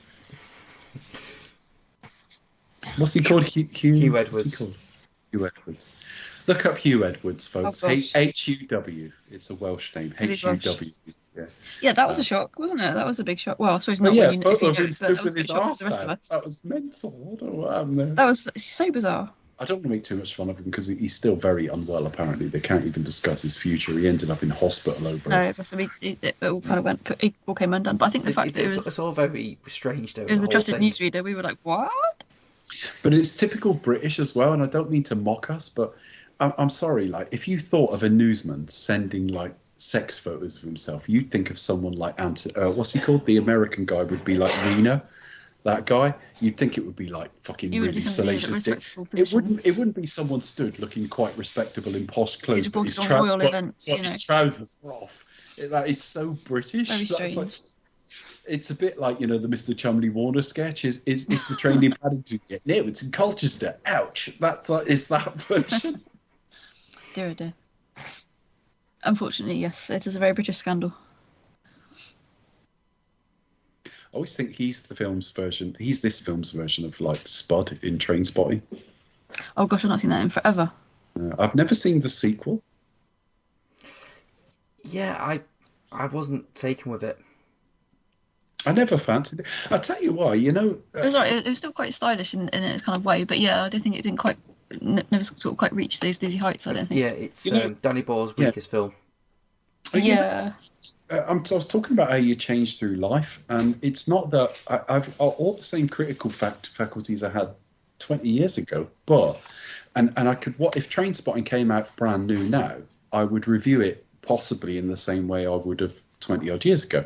what's he called? Hugh Edwards. What's he called? Hugh Edwards. Look up Hugh Edwards, folks. H-U-W. It's a Welsh name. H-U-W. Yeah, that was a shock, wasn't it? That was a big shock. Well, I suppose not. Yeah, when you, if you know, him stood that was with his a shock arse to the rest of out. us. That was mental. I don't know what happened there. That was so bizarre. I don't want to make too much fun of him because he's still very unwell, apparently. They can't even discuss his future. He ended up in hospital over it. No, so it all kind of it all came undone. But I think the fact that it's all very strange, though. It was a trusted newsreader. We were like, what? But it's typical British as well, and I don't mean to mock us, but I'm sorry. Like, if you thought of a newsman sending like sex photos of himself, you'd think of someone like what's he called? The American guy would be like Rena. That guy, you'd think it would be like fucking really salacious dick. It wouldn't be someone stood looking quite respectable in posh clothes. But his trousers are off. That is so British. Very strange. Like, it's a bit like, the Mr. Chumley Warner sketch. Is the train in Paddington yet? No, it's in Colchester. Ouch. Is that version? Dear, dear. Unfortunately, yes, it is a very British scandal. I always think he's this film's version of like Spud in Trainspotting. Oh gosh, I've not seen that in forever. I've never seen the sequel. Yeah, I wasn't taken with it. I never fancied it. I'll tell you why. It was alright. It was still quite stylish in its kind of way, but yeah, I don't think it didn't never sort of quite reach those dizzy heights. I don't think. Yeah, it's Danny Boyle's weakest film. Yeah. I was talking about how you change through life, and it's not that I've all the same critical faculties I had 20 years ago, but I could, what if Trainspotting came out brand new now, I would review it possibly in the same way I would have 20 odd years ago.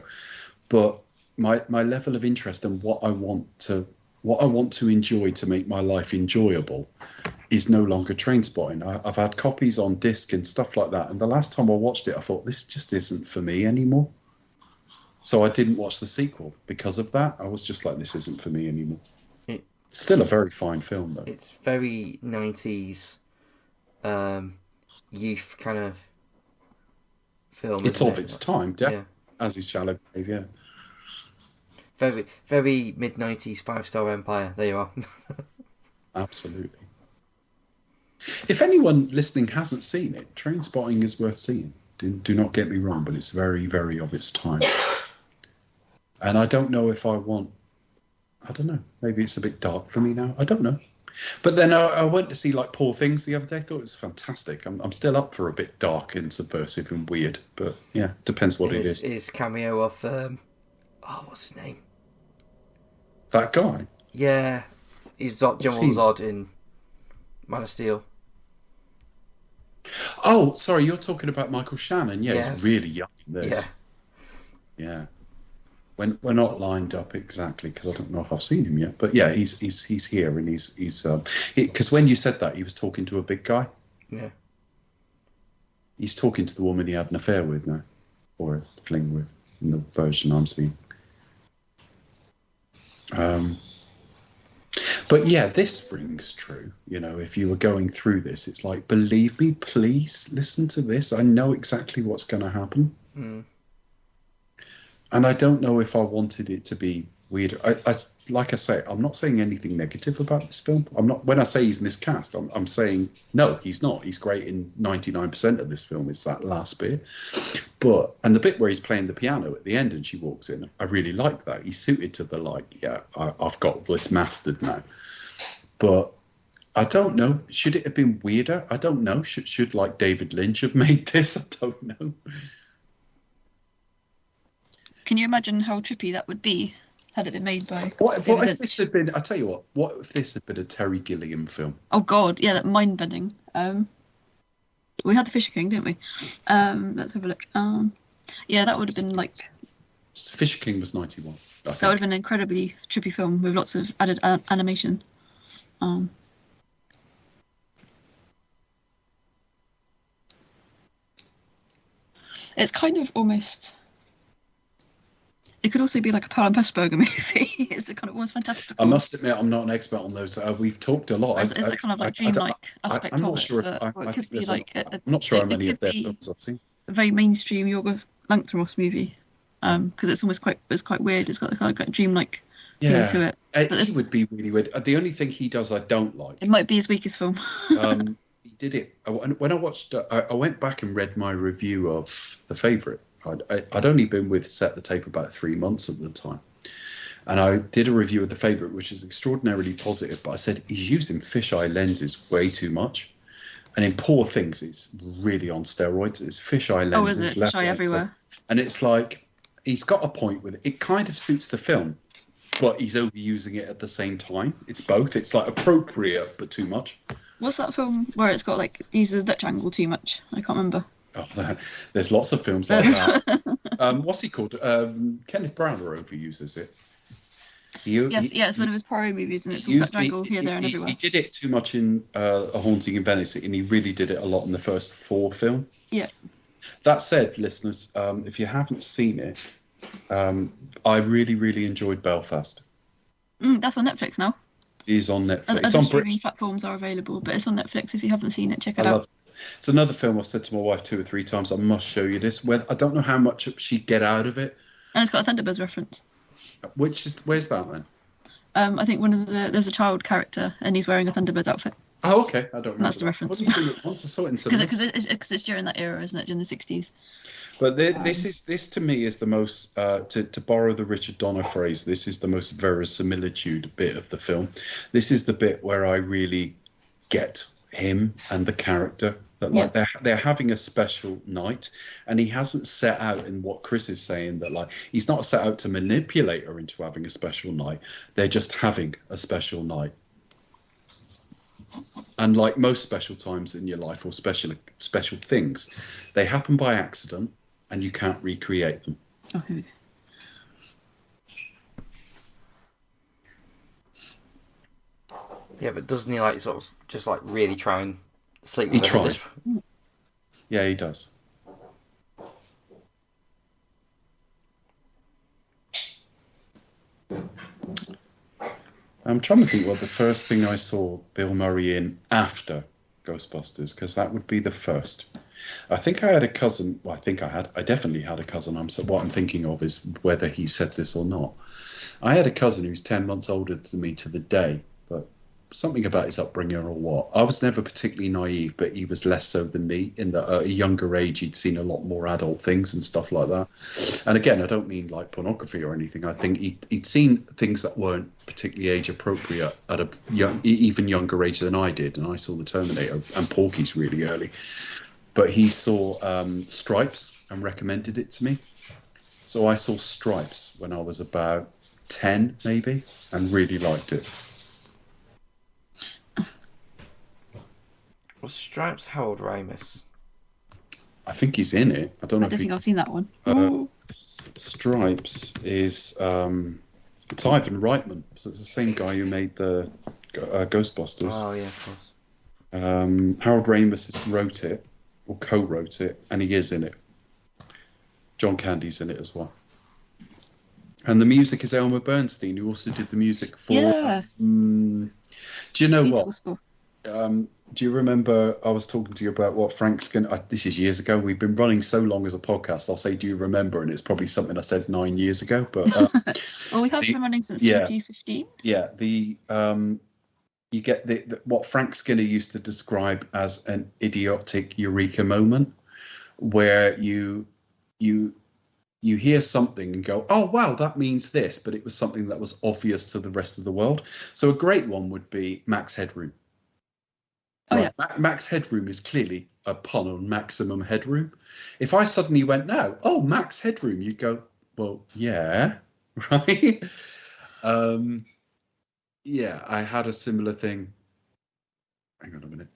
but my level of interest and what I want to enjoy to make my life enjoyable is no longer Trainspotting. I've had copies on disc and stuff like that, and the last time I watched it, I thought this just isn't for me anymore. So I didn't watch the sequel because of that. I was just like, this isn't for me anymore. Still a very fine film, though. It's very 90s youth kind of film. It's of its time, definitely. Yeah. As is Shallow Grave, yeah. Very, very mid-90s 5-star Empire. There you are. Absolutely. If anyone listening hasn't seen it, Trainspotting is worth seeing. Do not get me wrong, but it's very, very of its time. And I don't know if I want... I don't know. Maybe it's a bit dark for me now. I don't know. But then I went to see like Poor Things the other day. I thought it was fantastic. I'm still up for a bit dark and subversive and weird. But yeah, depends what it is. His cameo of... what's his name? That guy? Yeah. He's General Zod in Man of Steel. Oh, sorry, you're talking about Michael Shannon. Yeah, yes. He's really young in this. Yeah. We're not lined up exactly because I don't know if I've seen him yet. But yeah, he's here and he's because when you said that, he was talking to a big guy. Yeah. He's talking to the woman he had an affair with now, or a fling with, in the version I'm seeing. But yeah, this rings true. You know, if you were going through this, it's like, believe me, please listen to this. I know exactly what's going to happen. Mm. And I don't know if I wanted it to be weird. Like I say, I'm not saying anything negative about this film. I'm not. When I say he's miscast, I'm saying no, he's not. He's great in 99% of this film. It's that last bit, and the bit where he's playing the piano at the end and she walks in, I really like that. He's suited to the I've got this mastered now. But I don't know. Should it have been weirder? I don't know. Should like David Lynch have made this? I don't know. Can you imagine how trippy that would be had it been made by what if this had been... I tell you what if this had been a Terry Gilliam film? Oh, God, yeah, that mind-bending. We had The Fisher King, didn't we? Let's have a look. Yeah, that would have been like... Fisher King was 91, I think. That would have been an incredibly trippy film with lots of added animation. It's kind of almost... It could also be like a Paul and Pressburger movie. It's kind of almost fantastical. I must admit, I'm not an expert on those. We've talked a lot. It's a kind of like dreamlike aspect of it. I'm not sure if it could be like. I'm not sure how many of their films I've seen. A very mainstream Yorgos Lanthimos movie, because it's quite weird. It's got a kind of dreamlike feel to it. It would be really weird. The only thing he does I don't like. It might be his weakest film. He did it when I watched. I went back and read my review of The Favourite. I'd only been with Set the Tape about 3 months at the time. And I did a review of The Favourite, which is extraordinarily positive. But I said, he's using fisheye lenses way too much. And in Poor Things, it's really on steroids. It's fisheye lenses. Oh, is it? Fisheye everywhere. And it's like, he's got a point with it. It kind of suits the film, but he's overusing it at the same time. It's both. It's like appropriate, but too much. What's that film where it's got like, uses the Dutch angle too much? I can't remember. Oh, there's lots of films like that. What's he called? Kenneth Branagh overuses it. It's one of his prior movies, and it's all that angle here, there, and everywhere. He did it too much in A Haunting in Venice, and he really did it a lot in the first Ford film. Yeah. That said, listeners, if you haven't seen it, I really, really enjoyed Belfast. That's on Netflix now. It is on Netflix. Other streaming platforms are available, but it's on Netflix. If you haven't seen it, check it out. It's another film I've said to my wife 2 or 3 times, I must show you this. I don't know how much she'd get out of it. And it's got a Thunderbirds reference. Where's that then? I think there's a child character and he's wearing a Thunderbirds outfit. Oh, okay. I don't know. That's the reference. Because it's during that era, isn't it? During the 60s. But this to me is the most, to borrow the Richard Donner phrase, this is the most verisimilitude bit of the film. This is the bit where I really get him and the character. That they're having a special night, and he hasn't set out in what Chris is saying, that like he's not set out to manipulate her into having a special night. They're just having a special night. And like most special times in your life or special things, they happen by accident and you can't recreate them. Okay. Yeah, but doesn't he like sort of just like really try and sleep He with tries. Yeah, he does. I'm trying to think what the first thing I saw Bill Murray in after Ghostbusters, because that would be the first. I think I had a cousin. Well, I definitely had a cousin. What I'm thinking of is whether he said this or not. I had a cousin who's 10 months older than me to the day, but something about his upbringing or what. I was never particularly naive, but he was less so than me. In that at a younger age, he'd seen a lot more adult things and stuff like that. And again, I don't mean like pornography or anything. I think he'd seen things that weren't particularly age appropriate at a even younger age than I did. And I saw the Terminator and Porky's really early. But he saw Stripes and recommended it to me. So I saw Stripes when I was about 10, maybe, and really liked it. Was Stripes Harold Ramis? I think he's in it. I don't know. I don't think I've seen that one. Stripes is it's Ivan Reitman. So it's the same guy who made the Ghostbusters. Oh yeah, of course. Harold Ramis wrote it or co-wrote it, and he is in it. John Candy's in it as well. And the music is Elmer Bernstein, who also did the music for. Yeah. Do you know what? Score. Do you remember I was talking to you about what Frank Skinner... this is years ago. We've been running so long as a podcast. I'll say, do you remember? And it's probably something I said 9 years ago. But well, we have been running since 2015. Yeah, you get what Frank Skinner used to describe as an idiotic eureka moment, where you hear something and go, oh, wow, that means this, but it was something that was obvious to the rest of the world. So a great one would be Max Headroom. Oh, right? yeah. Max Headroom is clearly a pun on maximum headroom. If I suddenly went now, oh, Max Headroom, you'd go, well, yeah, right? Yeah, I had a similar thing. Hang on a minute.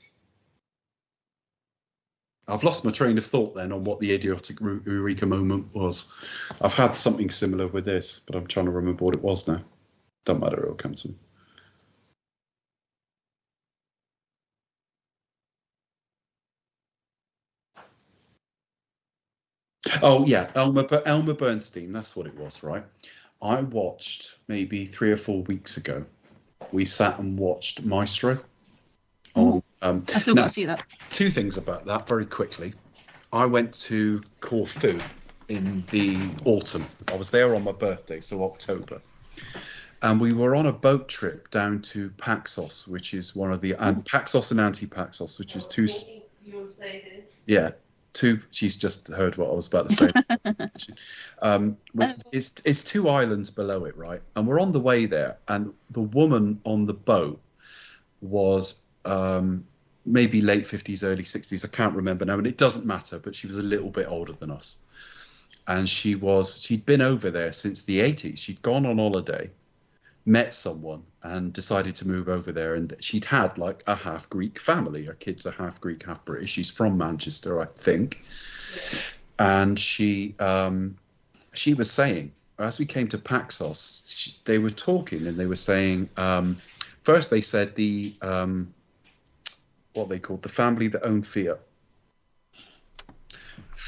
I've lost my train of thought then on what the idiotic eureka moment was. I've had something similar with this, but I'm trying to remember what it was now. Don't matter, it'll come to me. Oh, yeah, Elmer Bernstein, that's what it was, right? I watched maybe 3 or 4 weeks ago. We sat and watched Maestro. I've still got to see that. 2 things about that very quickly. I went to Corfu in the autumn. I was there on my birthday, so October. And we were on a boat trip down to Paxos, which is one of the... Paxos and Anti-Paxos, which is 2... You will say this. Yeah. 2, she's just heard what I was about to say. It's 2 islands below it, right? And we're on the way there, and the woman on the boat was maybe late 50s, early 60s. I can't remember now, and it doesn't matter, but she was a little bit older than us. And she'd been over there since the 80s. She'd gone on holiday, met someone, and decided to move over there. And she'd had like a half Greek family. Her kids are half Greek, half British. She's from Manchester, I think. And she was saying, as we came to Paxos, they were talking and they were saying, first they said what they called the family that owned Fiat.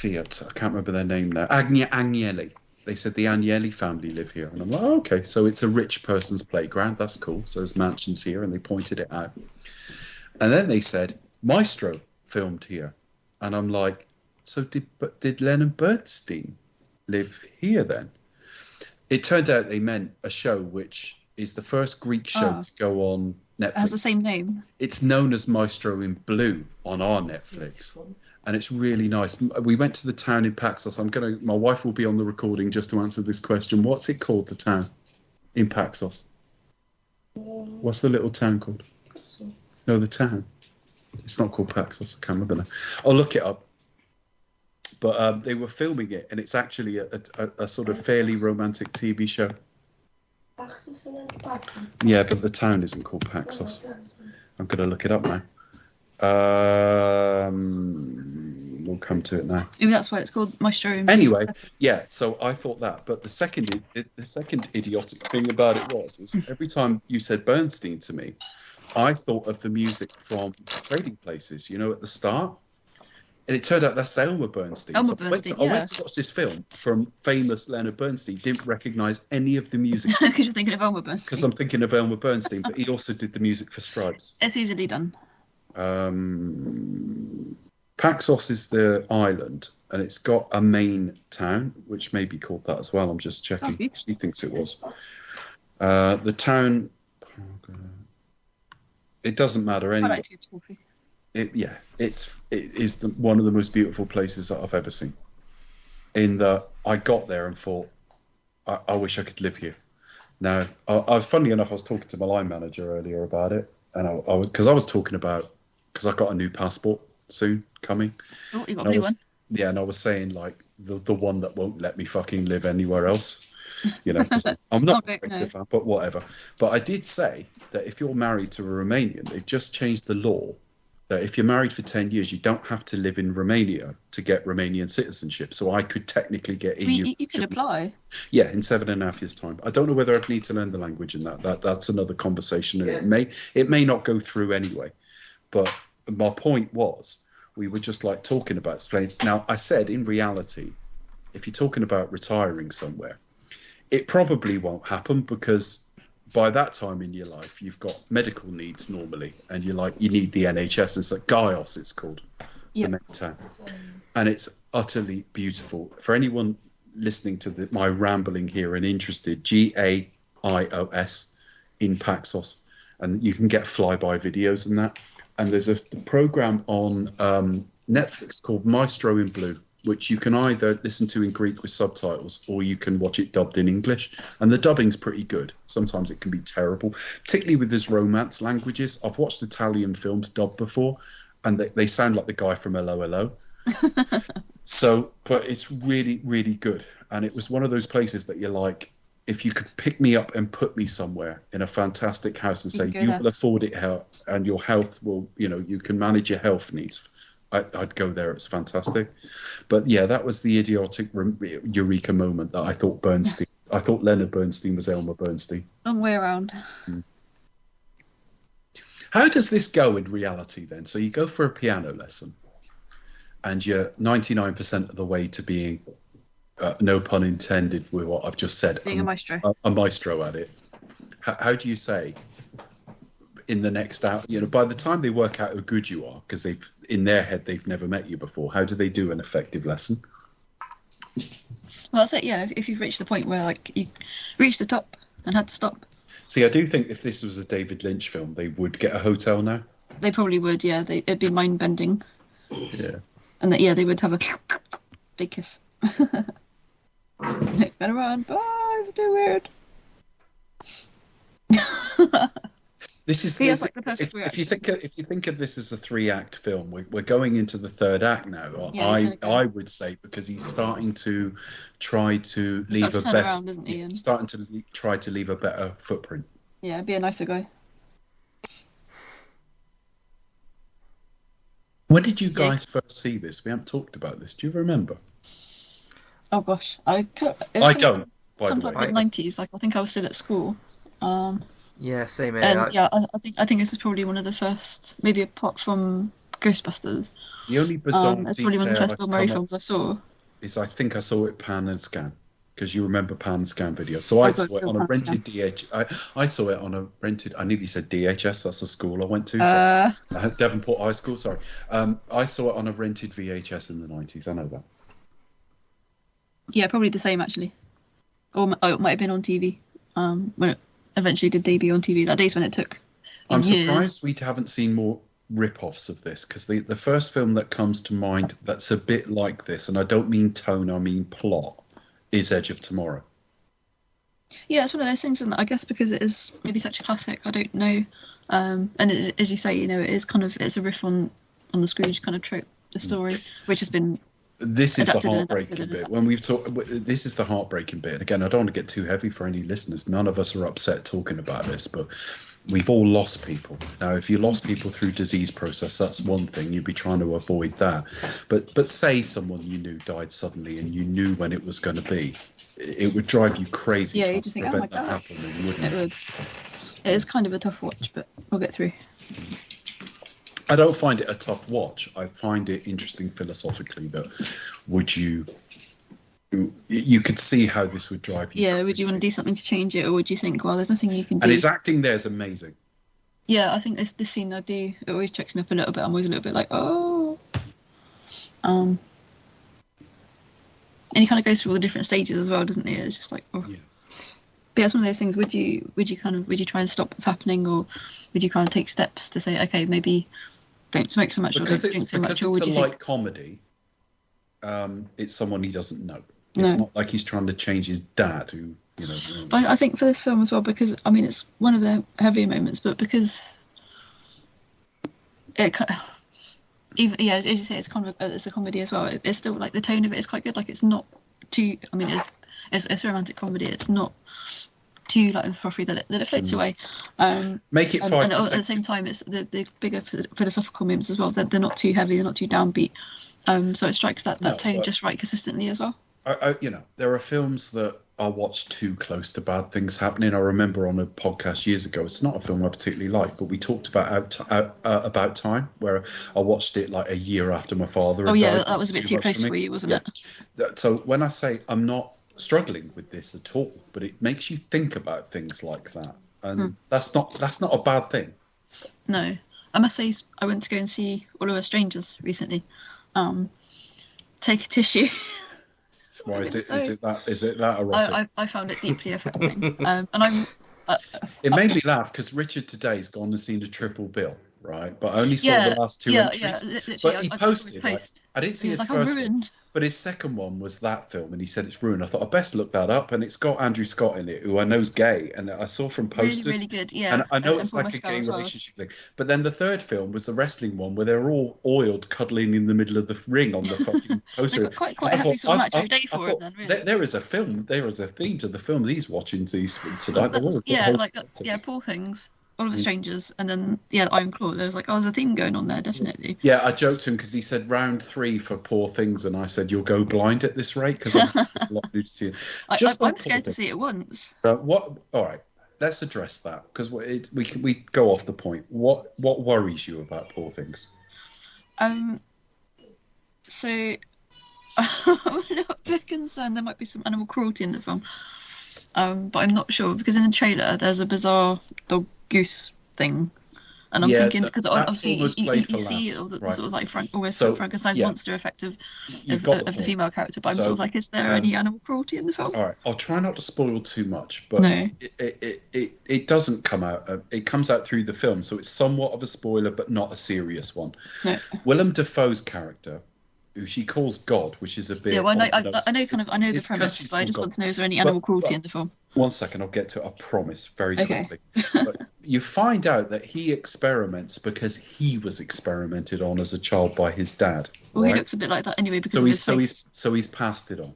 I can't remember their name now. Agnelli. They said the Agnelli family live here. And I'm like, oh, okay, so it's a rich person's playground. That's cool. So there's mansions here, and they pointed it out. And then they said, Maestro filmed here. And I'm like, so did Leonard Bernstein live here then? It turned out they meant a show which is the first Greek show to go on Netflix. It has the same name. It's known as Maestro in Blue on our Netflix. And it's really nice. We went to the town in Paxos. My wife will be on the recording just to answer this question. What's it called, the town in Paxos? What's the little town called? No, the town. It's not called Paxos. I can't remember now. I'll look it up. But they were filming it, and it's actually a sort of fairly romantic TV show. Yeah, but the town isn't called Paxos. I'm going to look it up now. We'll come to it now. Maybe that's why it's called Maestro. Anyway, yeah. So I thought that, but the second idiotic thing about it was, is every time you said Bernstein to me, I thought of the music from Trading Places, at the start. And it turned out that's Elmer Bernstein. Elmer Bernstein, I went to watch this film from famous Leonard Bernstein. Didn't recognise any of the music. Because you're thinking of Elmer Bernstein. Because I'm thinking of Elmer Bernstein, but he also did the music for Stripes. It's easily done. Paxos is the island, and it's got a main town, which may be called that as well. I'm just checking. He thinks it was. The town... It doesn't matter anyway. I like to get toffee. It is one of the most beautiful places that I've ever seen. In that I got there and thought, I wish I could live here. Now, funnily enough, I was talking to my line manager earlier about it, and I was talking about, because I've got a new passport soon coming. Oh, you got a blue one? Yeah, and I was saying like the one that won't let me fucking live anywhere else. I'm not a fan, but whatever. But I did say that if you're married to a Romanian, they've just changed the law that if you're married for 10 years, you don't have to live in Romania to get Romanian citizenship. So I could technically get EU. You could apply. Yeah, in 7.5 years' time. I don't know whether I'd need to learn the language in that. That's another conversation, and it may not go through anyway. But my point was, we were just like talking about explaining. Now, I said in reality, if you're talking about retiring somewhere, it probably won't happen because by that time in your life, you've got medical needs normally, and you need the NHS. It's like Gaios, it's called, the main town. And it's utterly beautiful. For anyone listening to my rambling here and interested, GAIOS in Paxos, and you can get flyby videos and that. And there's a program on Netflix called Maestro in Blue, which you can either listen to in Greek with subtitles or you can watch it dubbed in English. And the dubbing's pretty good. Sometimes it can be terrible, particularly with these romance languages. I've watched Italian films dubbed before, and they sound like the guy from Hello, Hello. But it's really, really good. And it was one of those places that you're like, if you could pick me up and put me somewhere in a fantastic house and say, you will afford it and your health will, you can manage your health needs, I'd go there. It's fantastic. But yeah, that was the idiotic eureka moment that I thought Bernstein. I thought Leonard Bernstein was Elmer Bernstein. Long way around. How does this go in reality then? So you go for a piano lesson, and you're 99% of the way to being, no pun intended with what I've just said, being a maestro. A maestro at it. How do you say? In the next hour, by the time they work out how good you are, because in their head they've never met you before, how do they do an effective lesson? Well, that's it. Yeah, if you've reached the point where you reached the top and had to stop. See, I do think if this was a David Lynch film, they would get a hotel now. They probably would. Yeah, it'd be mind bending. Yeah, and they would have a big kiss. Better run, bye. It's too weird. This is like the perfect if you think of this as a 3-act film, we're going into the 3rd act now. Yeah, I would say, because he's starting to try to leave try to leave a better footprint. Yeah, be a nicer guy. When did you guys first see this? We haven't talked about this. Do you remember? Oh gosh, I don't. Sometime in the 90s. I think I was still at school. Yeah, same here. And I think this is probably one of the first, maybe apart from Ghostbusters. The only bizarre it's probably one of the first Bill Murray films I saw. Is I think I saw it pan and scan, because you remember pan and scan video. So I saw it on a rented I saw it on a rented. I nearly said DHS. That's a school I went to. Devonport High School. Sorry. I saw it on a rented VHS in the 90s. I know that. Yeah, probably the same actually. Or it might have been on TV. When it eventually did debut on TV. That day's when it took. I'm surprised we haven't seen more rip-offs of this, because the first film that comes to mind that's a bit like this, and I don't mean tone, I mean plot, is Edge of Tomorrow. Yeah, it's one of those things, and I guess because it is maybe such a classic, I don't know. And as you say, it is it's a riff on the Scrooge kind of trope, the story, which has been. This is the heartbreaking bit. When we've talked, this is the heartbreaking bit. Again, I don't want to get too heavy for any listeners. None of us are upset talking about this, but we've all lost people. Now, if you lost people through disease process, that's one thing. You'd be trying to avoid that. But say someone you knew died suddenly, and you knew when it was going to be, it would drive you crazy. Yeah, you just think, oh my god, happening, wouldn't it? It would. It is kind of a tough watch, but I'll get through. I don't find it a tough watch. I find it interesting philosophically that you could see how this would drive you. Yeah, crazy. would you want to do something to change it, or would you think, well, there's nothing you can do? And his acting there is amazing. Yeah, I think this scene it always checks me up a little bit. I'm always a little bit like, oh. And he kind of goes through all the different stages as well, doesn't he? It's just like, oh. Yeah. But it's one of those things. Would you try and stop what's happening, or would you kind of take steps to say, okay, maybe don't smoke so much, or don't drink so much, or would you think? Because it's a light comedy. It's someone he doesn't know. It's not like he's trying to change his dad, who But I think for this film as well, because I mean it's one of the heavier moments, but because it as you say, it's kind of it's a comedy as well. It's still like the tone of it is quite good. Like it's not too. I mean, it's a romantic comedy. It's not too like frothy that it floats away. Make it 5%. And at the same time, it's the bigger philosophical moments as well. They're not too heavy. They're not too downbeat. So it strikes that tone just right consistently as well. There are films that are watched too close to bad things happening. I remember on a podcast years ago, it's not a film I particularly like, but we talked about Time, where I watched it like a year after my father had died. That was a bit too close for you, wasn't it? So when I say I'm not struggling with this at all, but it makes you think about things like that, and that's not a bad thing. No, I must say I went to go and see All of Us Strangers recently. Take a tissue. Why is it that erotic? I found it deeply affecting, and I'm. It made me laugh because Richard today's gone and seen a triple bill, right? But I only saw the last two entries. Yeah, but he posted. I didn't see his first one, but his second one was that film, and he said it's ruined. I thought I best look that up, and it's got Andrew Scott in it, who I know's gay, and I saw from posters. Really, really good, yeah. And I know it's like a gay relationship thing. But then the third film was the wrestling one, where they're all oiled, cuddling in the middle of the ring on the fucking poster. quite a heavy sort of macho day for it then, really. There is a theme to the film he's watching tonight. Poor Things. All of the Strangers, and then Iron Claw. There's there's a theme going on there, definitely. Yeah, I joked to him because he said round 3 for Poor Things, and I said you'll go blind at this rate because there's a lot new to see. I'm scared to see it once. All right, let's address that because we go off the point. What worries you about Poor Things? So I'm a little bit concerned there might be some animal cruelty in the film. But I'm not sure because in the trailer there's a bizarre dog goose thing, and I'm thinking because obviously you see all the sort of like Frankenstein's monster effect of the female character, but I'm sort of like, is there any animal cruelty in the film? All right, I'll try not to spoil too much, but it doesn't come out. It comes out through the film, so it's somewhat of a spoiler, but not a serious one. No. Willem Dafoe's character, who she calls God, which is a bit. Yeah, well, I know the premise, but I just want to know, is there any animal cruelty in the film? 1 second, I'll get to it. I promise, very quickly. But you find out that he experiments because he was experimented on as a child by his dad. Well, he looks a bit like that anyway because of his face. So he's passed it on.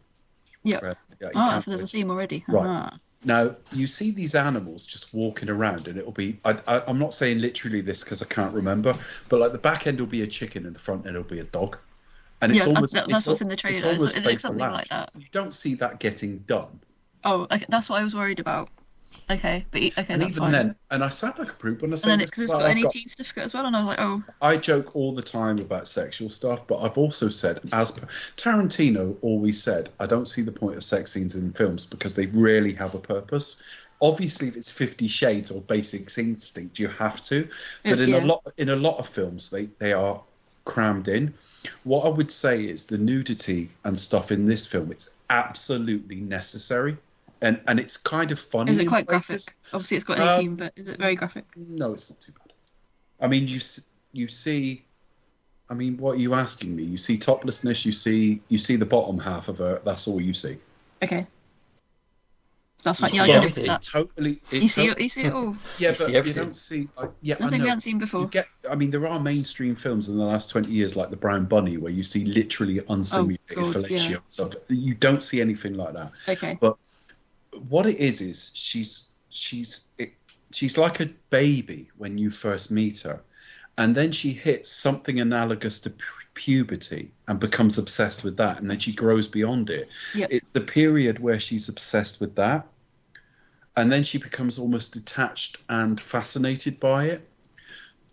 Yeah. So there's a theme already. Right. Now, you see these animals just walking around, and it'll be... I'm not saying literally this because I can't remember, but like the back end will be a chicken and the front end will be a dog. And it's almost, that's what's in the trailer. It looks something like that. You don't see that getting done. Oh, okay, that's what I was worried about. Okay, but and that's even fine. Then, and I sound like a prude when I say this. Because it's got an 18 certificate as well, and I was like, oh. I joke all the time about sexual stuff, but I've also said, as Tarantino always said, I don't see the point of sex scenes in films because they really have a purpose. Obviously, if it's 50 Shades or Basic Instinct, you have to. But in a lot of films, they are crammed in. What I would say is the nudity and stuff in this film, it's absolutely necessary. And it's kind of funny. Is it quite graphic? Obviously, it's got 18, but is it very graphic? No, it's not too bad. I mean, you see. I mean, what are you asking me? You see toplessness. You see the bottom half of her. That's all you see. Okay. That's fine. Yeah, I get that. Totally. You see it all. Yeah, but you don't see. Nothing we haven't seen before. I mean, there are mainstream films in the last 20 years, like The Brown Bunny, where you see literally unsimulated fellatio and stuff. You don't see anything like that. Okay. But what it is she's like a baby when you first meet her, and then she hits something analogous to puberty and becomes obsessed with that, and then she grows beyond it. Yep. It's the period where she's obsessed with that, and then she becomes almost detached and fascinated by it.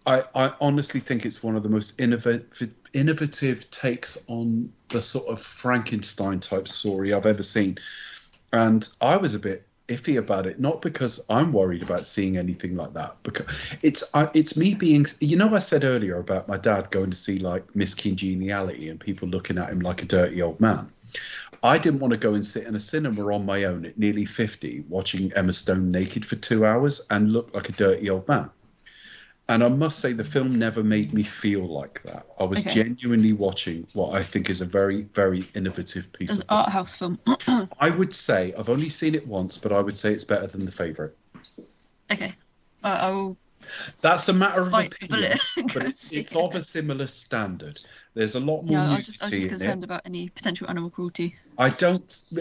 I honestly think it's one of the most innovative takes on the sort of Frankenstein type story I've ever seen. And I was a bit iffy about it, not because I'm worried about seeing anything like that, because it's me being, I said earlier about my dad going to see like Miss Congeniality and people looking at him like a dirty old man. I didn't want to go and sit in a cinema on my own at nearly 50 watching Emma Stone naked for 2 hours and look like a dirty old man. And I must say the film never made me feel like that. I was genuinely watching what I think is a very, very innovative piece of art house film. I would say, I've only seen it once, but I would say it's better than The Favourite. Okay. I will... That's a matter of opinion, but it's of a similar standard. There's a lot more nudity. I was just concerned about any potential animal cruelty. I don't...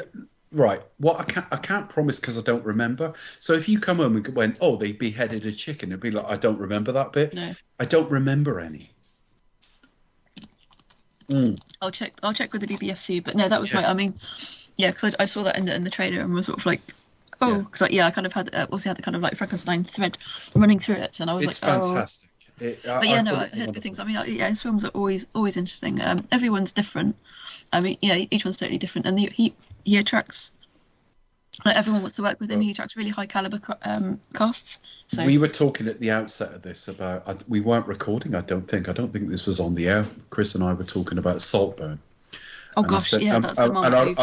Right. What I can't promise because I don't remember. So if you come home and went, oh, they beheaded a chicken, it'd be like, I don't remember that bit. No. I don't remember any. I'll check with the BBFC, but no, that was because I saw that in the trailer and was sort of like, because I kind of had also had the kind of like Frankenstein thread running through it, and I was fantastic. I heard good things. I mean, his films are always interesting. Everyone's different. I mean, each one's totally different, and he attracts. Like everyone wants to work with him. He attracts really high caliber casts. So we were talking at the outset of this about we weren't recording. I don't think this was on the air. Chris and I were talking about Saltburn. Oh and gosh, that's a moment.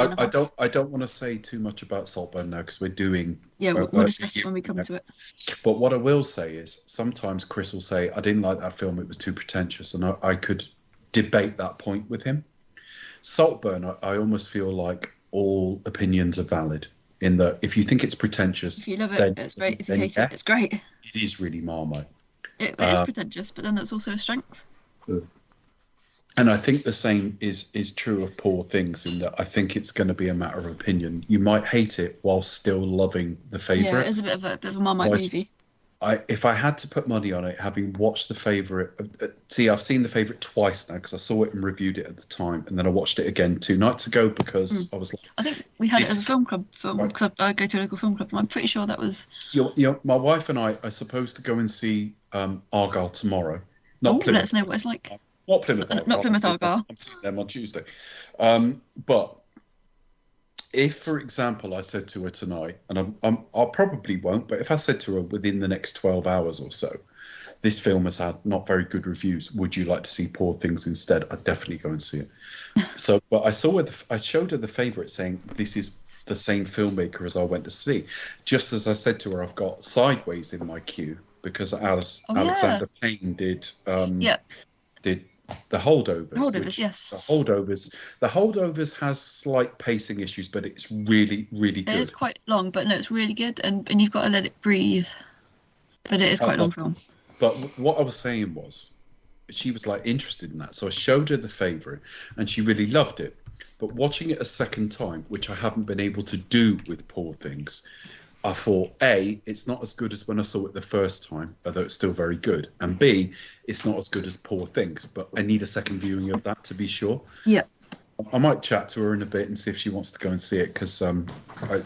I don't want to say too much about Saltburn now because we're doing. Yeah, we'll discuss it when we come to it. But what I will say is sometimes Chris will say, "I didn't like that film; it was too pretentious," and I could debate that point with him. Saltburn, I almost feel like all opinions are valid. In that, if you think it's pretentious, if you love it, it's great. If you hate it, it's great. It is really Marmite. It is pretentious, but then that's also a strength. And I think the same is true of Poor Things, in that I think it's going to be a matter of opinion. You might hate it while still loving The Favourite. Yeah, it is a bit of a Marmite movie. If I had to put money on it, having watched The Favourite, I've seen The Favourite twice now because I saw it and reviewed it at the time, and then I watched it again 2 nights ago because I was like, I think we had it as a film club because I go to a local film club, and I'm pretty sure that was. My wife and I are supposed to go and see Argyle tomorrow. Let us know what it's like. Not Plymouth Argyle. Not Plymouth Argyle. I'm seeing them on Tuesday. But if, for example, I said to her tonight, and I probably won't, but if I said to her within the next 12 hours or so, this film has had not very good reviews, would you like to see Poor Things instead? I'd definitely go and see it. So, but I showed her The Favourite, saying this is the same filmmaker as I went to see. Just as I said to her, I've got Sideways in my queue because Alexander Payne did The Holdovers. Yes. The Holdovers has slight pacing issues, but it's really, really good. It is quite long, but no, it's really good, and you've got to let it breathe. But it is quite a long film. But what I was saying was, she was like interested in that, so I showed her The Favourite, and she really loved it. But watching it a second time, which I haven't been able to do with Poor Things, I thought, A, it's not as good as when I saw it the first time, although it's still very good. And B, it's not as good as Poor Things, but I need a second viewing of that to be sure. Yeah. I might chat to her in a bit and see if she wants to go and see it, because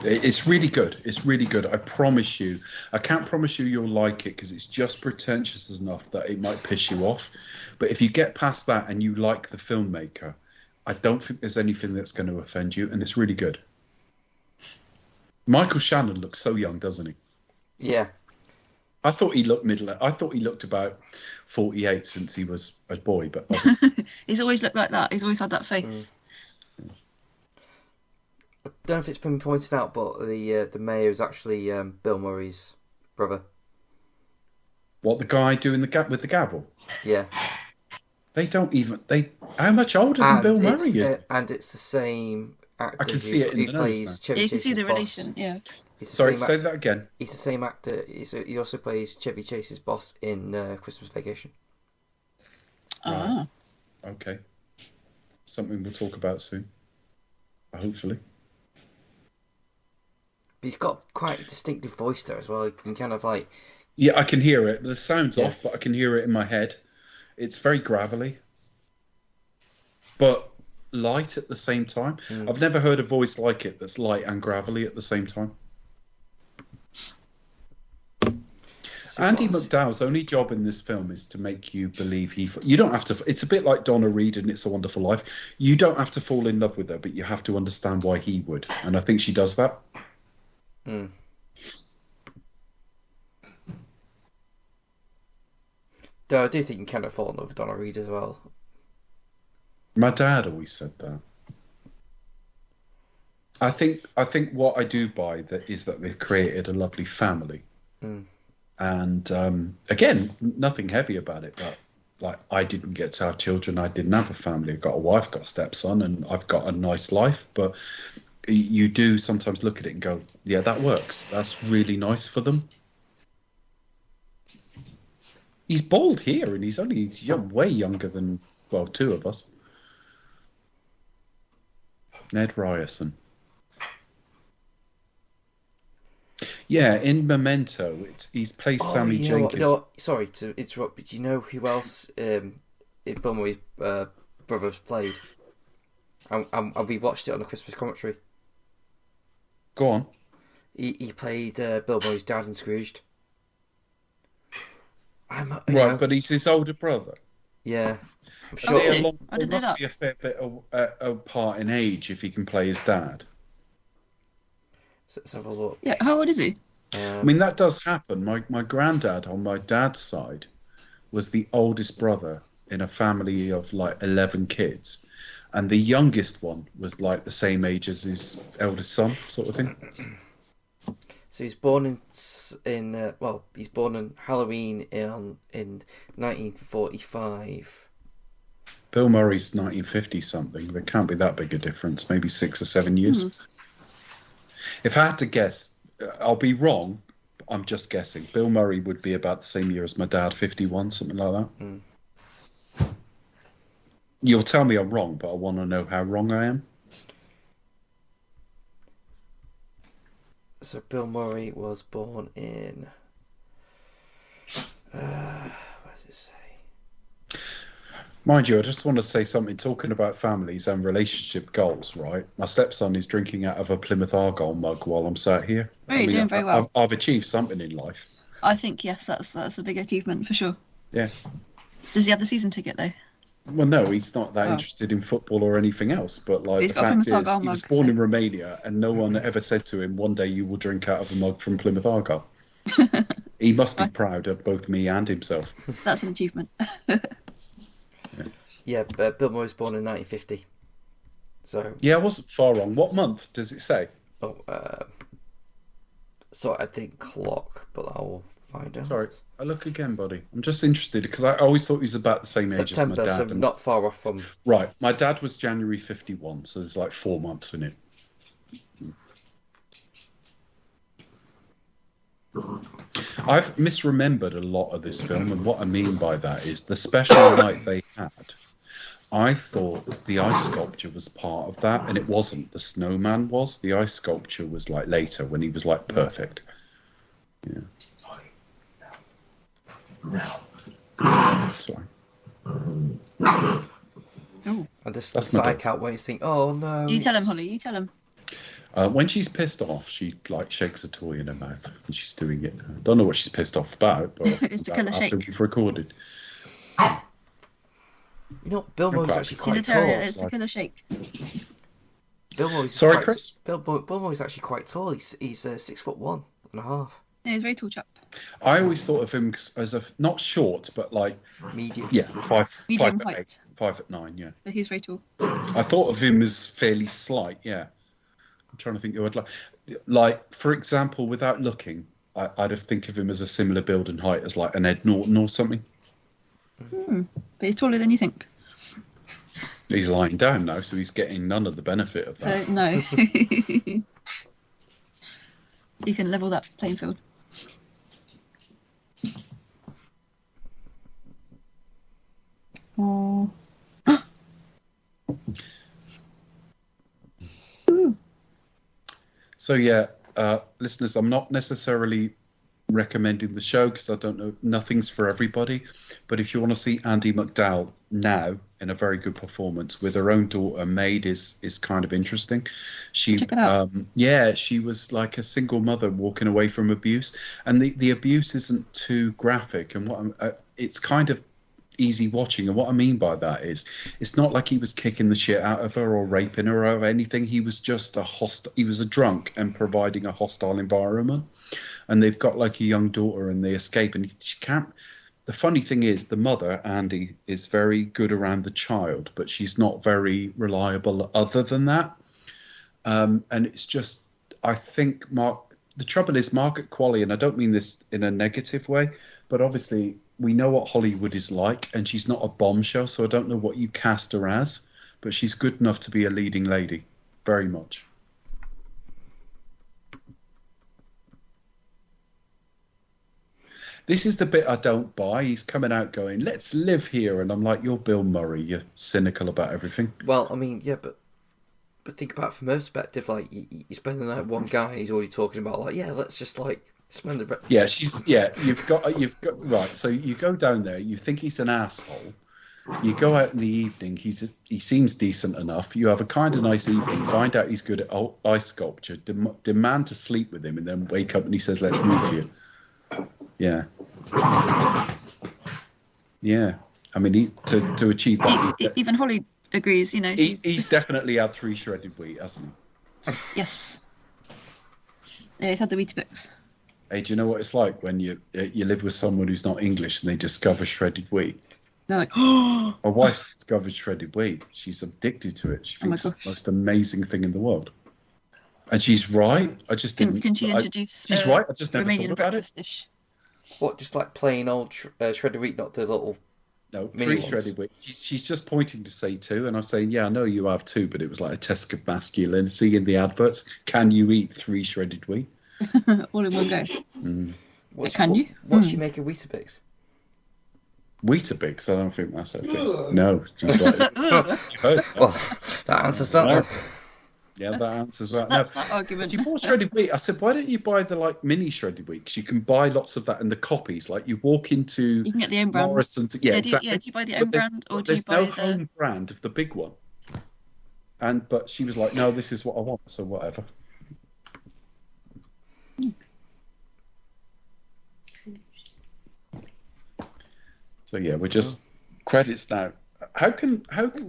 it's really good. It's really good. I promise you. I can't promise you'll like it because it's just pretentious enough that it might piss you off. But if you get past that and you like the filmmaker, I don't think there's anything that's going to offend you, and it's really good. Michael Shannon looks so young, doesn't he? Yeah. I thought he looked I thought he looked about 48 since he was a boy, but he's always looked like that. He's always had that face. I don't know if it's been pointed out, but the mayor is actually Bill Murray's brother. What, the guy doing with the gavel? Yeah. They don't even. How much older than Bill Murray is? And it's the same actor. I can see it in the nose now. You can see the relation. Yeah. Sorry, say that again. He's the same actor. He also plays Chevy Chase's boss in Christmas Vacation. Ah. Okay. Something we'll talk about soon. Hopefully. But he's got quite a distinctive voice there as well. He can kind of like. Yeah, I can hear it. The sound's off, but I can hear it in my head. It's very gravelly, but light at the same time. I've never heard a voice like it that's light and gravelly at the same time. Andie MacDowell's only job in this film is to make you believe you don't have to. It's a bit like Donna Reed in It's a Wonderful Life. You don't have to fall in love with her, but you have to understand why he would. And I think she does that. Mm. Though I do think you cannot fall in love with Donna Reed as well. My dad always said that. I think what I do buy that is that they've created a lovely family. Mm. And again, nothing heavy about it, but like I didn't get to have children. I didn't have a family. I've got a wife, got a stepson, and I've got a nice life. But you do sometimes look at it and go, yeah, that works. That's really nice for them. He's bald here, and he's way younger than, well, two of us. Ned Ryerson. Yeah, in Memento, he's played Sammy Jenkins. Sorry to interrupt, but do you know who else Bill Murray's brothers played? And we watched it on the Christmas commentary. Go on. He played Bill Murray's dad in Scrooged. Right, but he's his older brother. Yeah, I'm sure. There must be a fair bit apart in age if he can play his dad. So let's have a look. Yeah, how old is he? I mean, that does happen. My granddad on my dad's side was the oldest brother in a family of like 11 kids, and the youngest one was like the same age as his eldest son, sort of thing. So he's born he's born on Halloween in 1945. Bill Murray's 1950 something. There can't be that big a difference. Maybe 6 or 7 years. If I had to guess, I'll be wrong. I'm just guessing. Bill Murray would be about the same year as my dad, 51, something like that. Mm. You'll tell me I'm wrong, but I want to know how wrong I am. So Bill Murray was born in... what does it say? Mind you, I just want to say something, talking about families and relationship goals, right? My stepson is drinking out of a Plymouth Argyle mug while I'm sat here. You're doing very well. I've achieved something in life. I think, yes, that's a big achievement for sure. Yeah. Does he have the season ticket, though? Well, no, he's not that interested in football or anything else. But like, the fact is, he was born in Romania, and no one ever said to him, one day you will drink out of a mug from Plymouth Argyle. He must be proud of both me and himself. That's an achievement. Yeah, Bill Murray was born in 1950. So yeah, I wasn't far wrong. What month does it say? Oh, so I think clock, but I'll find out. Sorry, I look again, buddy. I'm just interested because I always thought he was about the same age as my dad. So not far off from. Right, my dad was January 51, so there's like 4 months in it. I've misremembered a lot of this film, and what I mean by that is the special night they had. I thought the ice sculpture was part of that, and it wasn't. The snowman was. The ice sculpture was like later when he was like perfect. Yeah. Sorry. And this the psych out where you think, oh no. You tell him, Holly. You tell him. When she's pissed off, she like shakes a toy in her mouth when she's doing it. I don't know what she's pissed off about, but it's the killer shake. We've recorded. You know, Bill Murray's actually quite She's a tall. terrier. It's the killer shake. Chris? Bill Murray's actually quite tall. He's 6'1.5". Yeah, he's a very tall chap. I always thought of him as a not short, but like medium. Yeah, medium 5'8", height. 5'9". Yeah, But he's very tall. I thought of him as fairly slight. Yeah, I'm trying to think who I'd like. For example, without looking, I'd have think of him as a similar build and height as like an Ed Norton or something. But he's taller than you think. He's lying down now, so he's getting none of the benefit of that. So no. You can level that playing field. Oh. So yeah, listeners, I'm not necessarily recommending the show because I don't know, nothing's for everybody. But if you want to see Andie MacDowell now in a very good performance with her own daughter, Maid is kind of interesting. She, check it out. She was like a single mother walking away from abuse, and the abuse isn't too graphic, and it's kind of easy watching. And what I mean by that is, it's not like he was kicking the shit out of her or raping her or anything. He was just he was a drunk and providing a hostile environment. And they've got like a young daughter, and they escape, and she can't. The funny thing is, the mother, Andie, is very good around the child, but she's not very reliable other than that. And it's just, I think, the trouble is Margaret Qualley, and I don't mean this in a negative way, but obviously we know what Hollywood is like, and she's not a bombshell, so I don't know what you cast her as, but she's good enough to be a leading lady, very much. This is the bit I don't buy. He's coming out going, let's live here. And I'm like, you're Bill Murray. You're cynical about everything. Well, I mean, yeah, but think about it from her perspective. Like, you spend the night with one guy and he's already talking about, like, yeah, let's just, like, spend the... You've got, right, so you go down there, you think he's an asshole. You go out in the evening, he seems decent enough. You have a kind of nice evening, find out he's good at ice sculpture, demand to sleep with him, and then wake up and he says, let's move here. Yeah. Yeah. I mean, to achieve that... Even Holly agrees, you know. He's definitely had 3 shredded wheat, hasn't he? Yes. Yeah, he's had the Weetabix. Hey, do you know what it's like when you live with someone who's not English and they discover shredded wheat? They're like, oh! My wife's discovered shredded wheat. She's addicted to it. She thinks it's the most amazing thing in the world. And she's right. I just didn't... Can she introduce she's right. I just never Romanian thought about breakfast it. dish? What, just like plain old shredded wheat, not the little... No, 3 shredded wheat. She's just pointing to say 2, and I'm saying, yeah, I know you have 2, but it was like a test of masculinity in the adverts. Can you eat 3 shredded wheat? All in one go. Mm. Can you? What's she making Weetabix? Weetabix? I don't think that's her thing. No, she's like... Well, that answers that one. Yeah, that answers that. That's that argument. You bought shredded wheat. I said, why don't you buy the like mini shredded wheat? Because you can buy lots of that in the copies. Like you walk into you can get the own brand. Morrison. Do you buy the own brand or do you buy there's no home brand of the big one. But she was like, no, this is what I want. So whatever. So yeah, we're just credits now. How can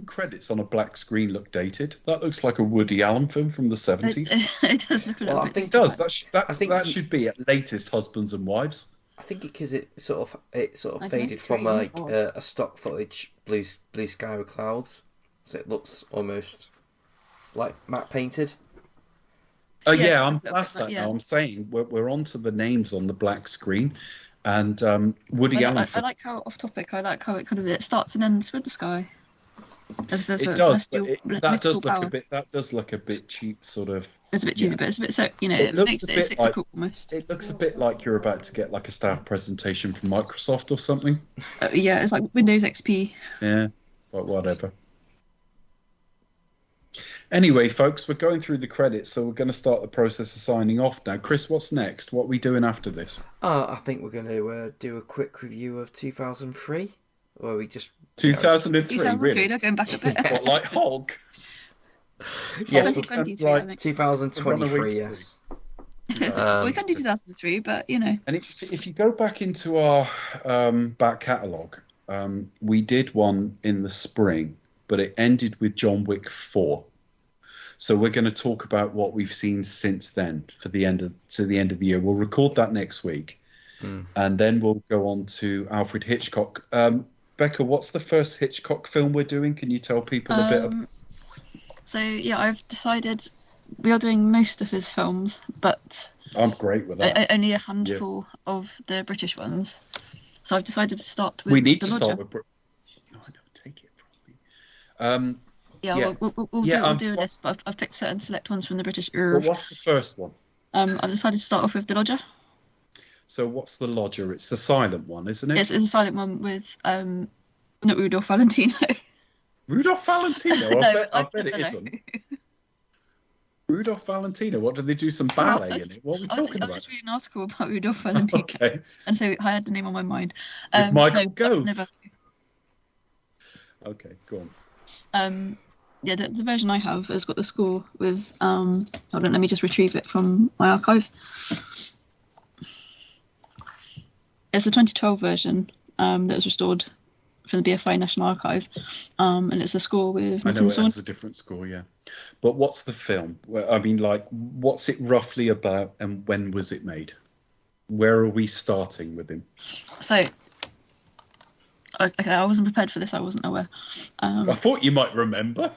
credits on a black screen look dated? That looks like a Woody Allen film from the 70s. It does look a little bit. I think it does. That should be at latest Husbands and Wives. I think because it sort of faded from like a stock footage blue sky with clouds, so it looks almost like matte painted. Oh yeah, I'm past that now. I'm saying we're onto the names on the black screen. And Woody Allen. I like how off topic. I like how it starts and ends with the sky. As it does. That does look a bit cheap, sort of. It's a bit cheesy, but it's a bit so it makes it cyclical almost. It looks a bit like you're about to get like a staff presentation from Microsoft or something. Yeah, it's like Windows XP. Yeah, but whatever. Anyway, folks, we're going through the credits, so we're going to start the process of signing off now. Chris, what's next? What are we doing after this? I think we're going to do a quick review of 2003, where we just... 2003, really? They're going back a bit. What, like Hulk? Yes, 2023, I think. 2023, yes. We can do 2003, but, you know. And if you go back into our back catalogue, we did one in the spring, but it ended with John Wick 4. So we're going to talk about what we've seen since then to the end of the year. We'll record that next week, and then we'll go on to Alfred Hitchcock. Becca, what's the first Hitchcock film we're doing? Can you tell people a bit? So yeah, I've decided we are doing most of his films, but I'm great with that. Only a handful of the British ones. So I've decided to start with. We need to start with. No, I don't take it from me. We'll do a list, but I've picked certain select ones from the British. Well, what's the first one? I've decided to start off with The Lodger. So what's The Lodger? It's the silent one, isn't it? It's a silent one with not Rudolph Valentino. Rudolph Valentino? I bet it isn't. Rudolph Valentino. What, did they do some ballet in it? What are we talking about? I was just reading an article about Rudolph Valentino. Okay. And so I had the name on my mind. With Michael Gove. Never. Okay, go on. Yeah, the version I have has got the score with. Hold on, let me just retrieve it from my archive. It's the 2012 version that was restored from the BFI National Archive, and it's a score with. I know it has a different score, yeah. But what's the film? I mean, like, what's it roughly about, and when was it made? Where are we starting with him? So, okay, I wasn't prepared for this. I wasn't aware. I thought you might remember.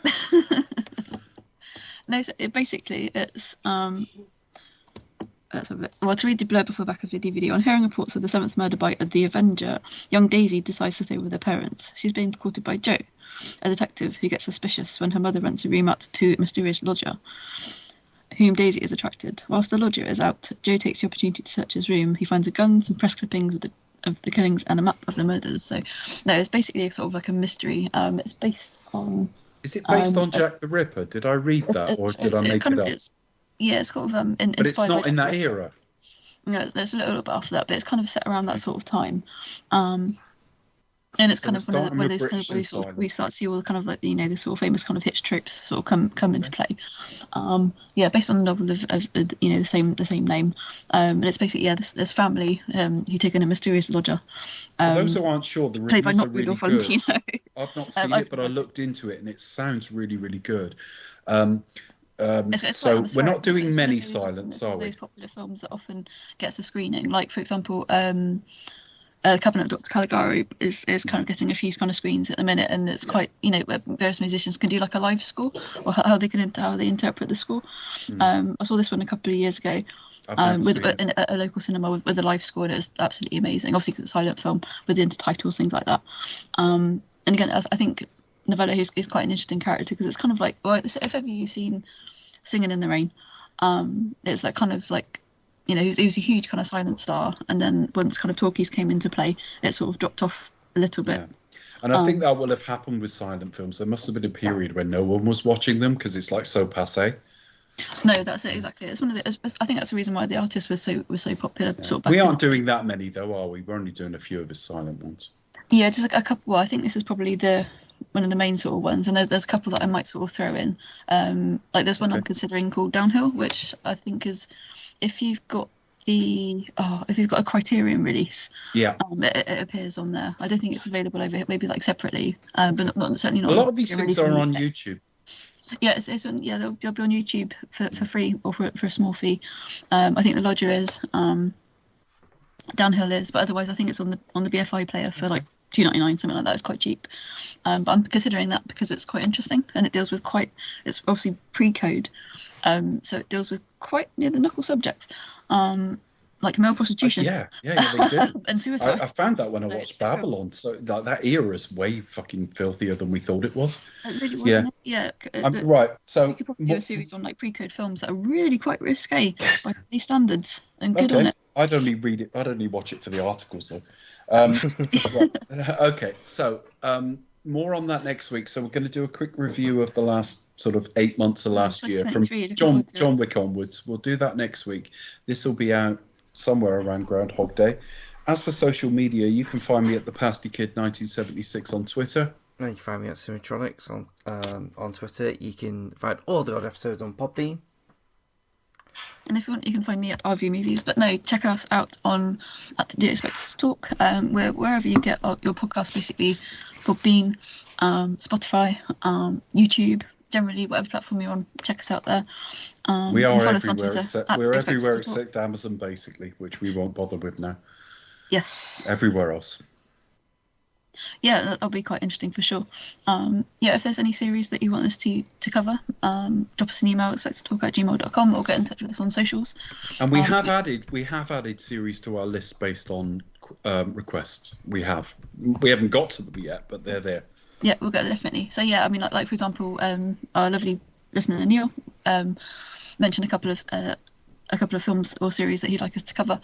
No, so basically it's. Let's have a look. Well, to read the blurb before the back of the DVD, on hearing reports of the 7th murder by the Avenger, young Daisy decides to stay with her parents. She's being courted by Joe, a detective who gets suspicious when her mother rents a room out to a mysterious lodger, whom Daisy is attracted. Whilst the lodger is out, Joe takes the opportunity to search his room. He finds a gun, some press clippings of the killings, and a map of the murders. So, no, it's basically sort of like a mystery. It's based on... Is it based on Jack the Ripper? Did I read that, or did I make it up? Yeah, it's kind of but it's not in that era. No, there's a little bit after that, but it's kind of set around that sort of time. And it's kind of one of those kind of where we start to see all the kind of like, you know, the sort of famous kind of Hitch tropes sort of come into play. Yeah, based on a novel of you know, the same name. And it's basically, yeah, this family who take in a mysterious lodger. For those who aren't sure, the reviews are really good. Valentino. I've not seen it, but I looked into it and it sounds really, really good. So we're not doing many silents, are we? Those popular films that often gets a screening, like for example, Cabinet of Dr. Caligari is kind of getting a few kind of screens at the minute, and it's quite, you know, various musicians can do like a live score or how they interpret the score. I saw this one a couple of years ago. In a local cinema with a live score, and it was absolutely amazing. Obviously, because it's a silent film with the intertitles, things like that. And again, I think Novello is quite an interesting character because it's kind of like, well, if ever you've seen Singing in the Rain, it's that kind of like, you know, he was a huge kind of silent star, and then once kind of talkies came into play, it sort of dropped off a little bit. Yeah. And I think that will have happened with silent films. There must have been a period when no one was watching them because it's like so passé. No, that's it exactly. It's one of the. I think that's the reason why the artist was so popular. Yeah. Sort of. We aren't doing that many though, are we? We're only doing a few of his silent ones. Yeah, just like a couple. Well, I think this is probably one of the main sort of ones, and there's a couple that I might sort of throw in. Like there's one I'm considering called Downhill, which I think is, if you've got a Criterion release, it appears on there. I don't think it's available over here, maybe like separately, but certainly not. A lot of these things are on YouTube. Yeah, it's on, yeah, they'll be on YouTube for free or for a small fee. I think the Lodger is, Downhill is, but otherwise I think it's on the BFI player for like $2.99, something like that. It's quite cheap, but I'm considering that because it's quite interesting and it deals with it's obviously pre-code, so it deals with quite near the knuckle subjects, like male prostitution. Yeah, they do. And suicide. I found that when I watched Babylon. So that era is way fucking filthier than we thought it was. It really was. Yeah. Right. So you could probably do a series on like pre-code films that are really quite risque by today's standards and good on it. I'd only read it. I'd only watch it for the articles though. Right. Okay. So more on that next week. So we're going to do a quick review of the last sort of 8 months of last year from John Wick onwards. We'll do that next week. This will be out somewhere around Groundhog Day. As for social media, you can find me at the Pasty Kid 1976 on Twitter. And you can find me at Symmetronics on Twitter. You can find all the odd episodes on Podbean. And if you want, you can find me at RV Movies. But no, check us out at Do You Expect Us to Talk? Wherever you get your podcast, basically, Podbean, Spotify, YouTube. Generally, whatever platform you're on, check us out there. We are everywhere except Amazon, basically, which we won't bother with now. Yes. Everywhere else. Yeah, that'll be quite interesting for sure. If there's any series that you want us to cover, drop us an email, expecttotalk@gmail.com, or get in touch with us on socials. And we have added series to our list based on requests. We haven't got to them yet, but they're there. Yeah, we'll get there definitely. So yeah, I mean, like for example, our lovely listener Neil mentioned a couple of films or series that he'd like us to cover.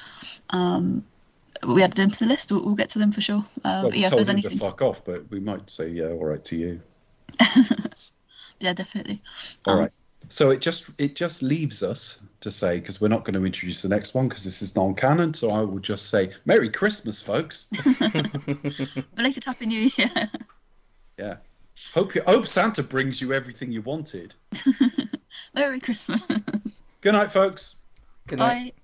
We added them to the list. We'll get to them for sure. But yeah, if there's anything to fuck off, but we might say all right to you. Yeah, definitely. All right. So it just leaves us to say, because we're not going to introduce the next one because this is non-canon, so I will just say Merry Christmas, folks. Belated Happy New Year. Yeah. Hope Santa brings you everything you wanted. Merry Christmas. Good night, folks. Good night. Bye.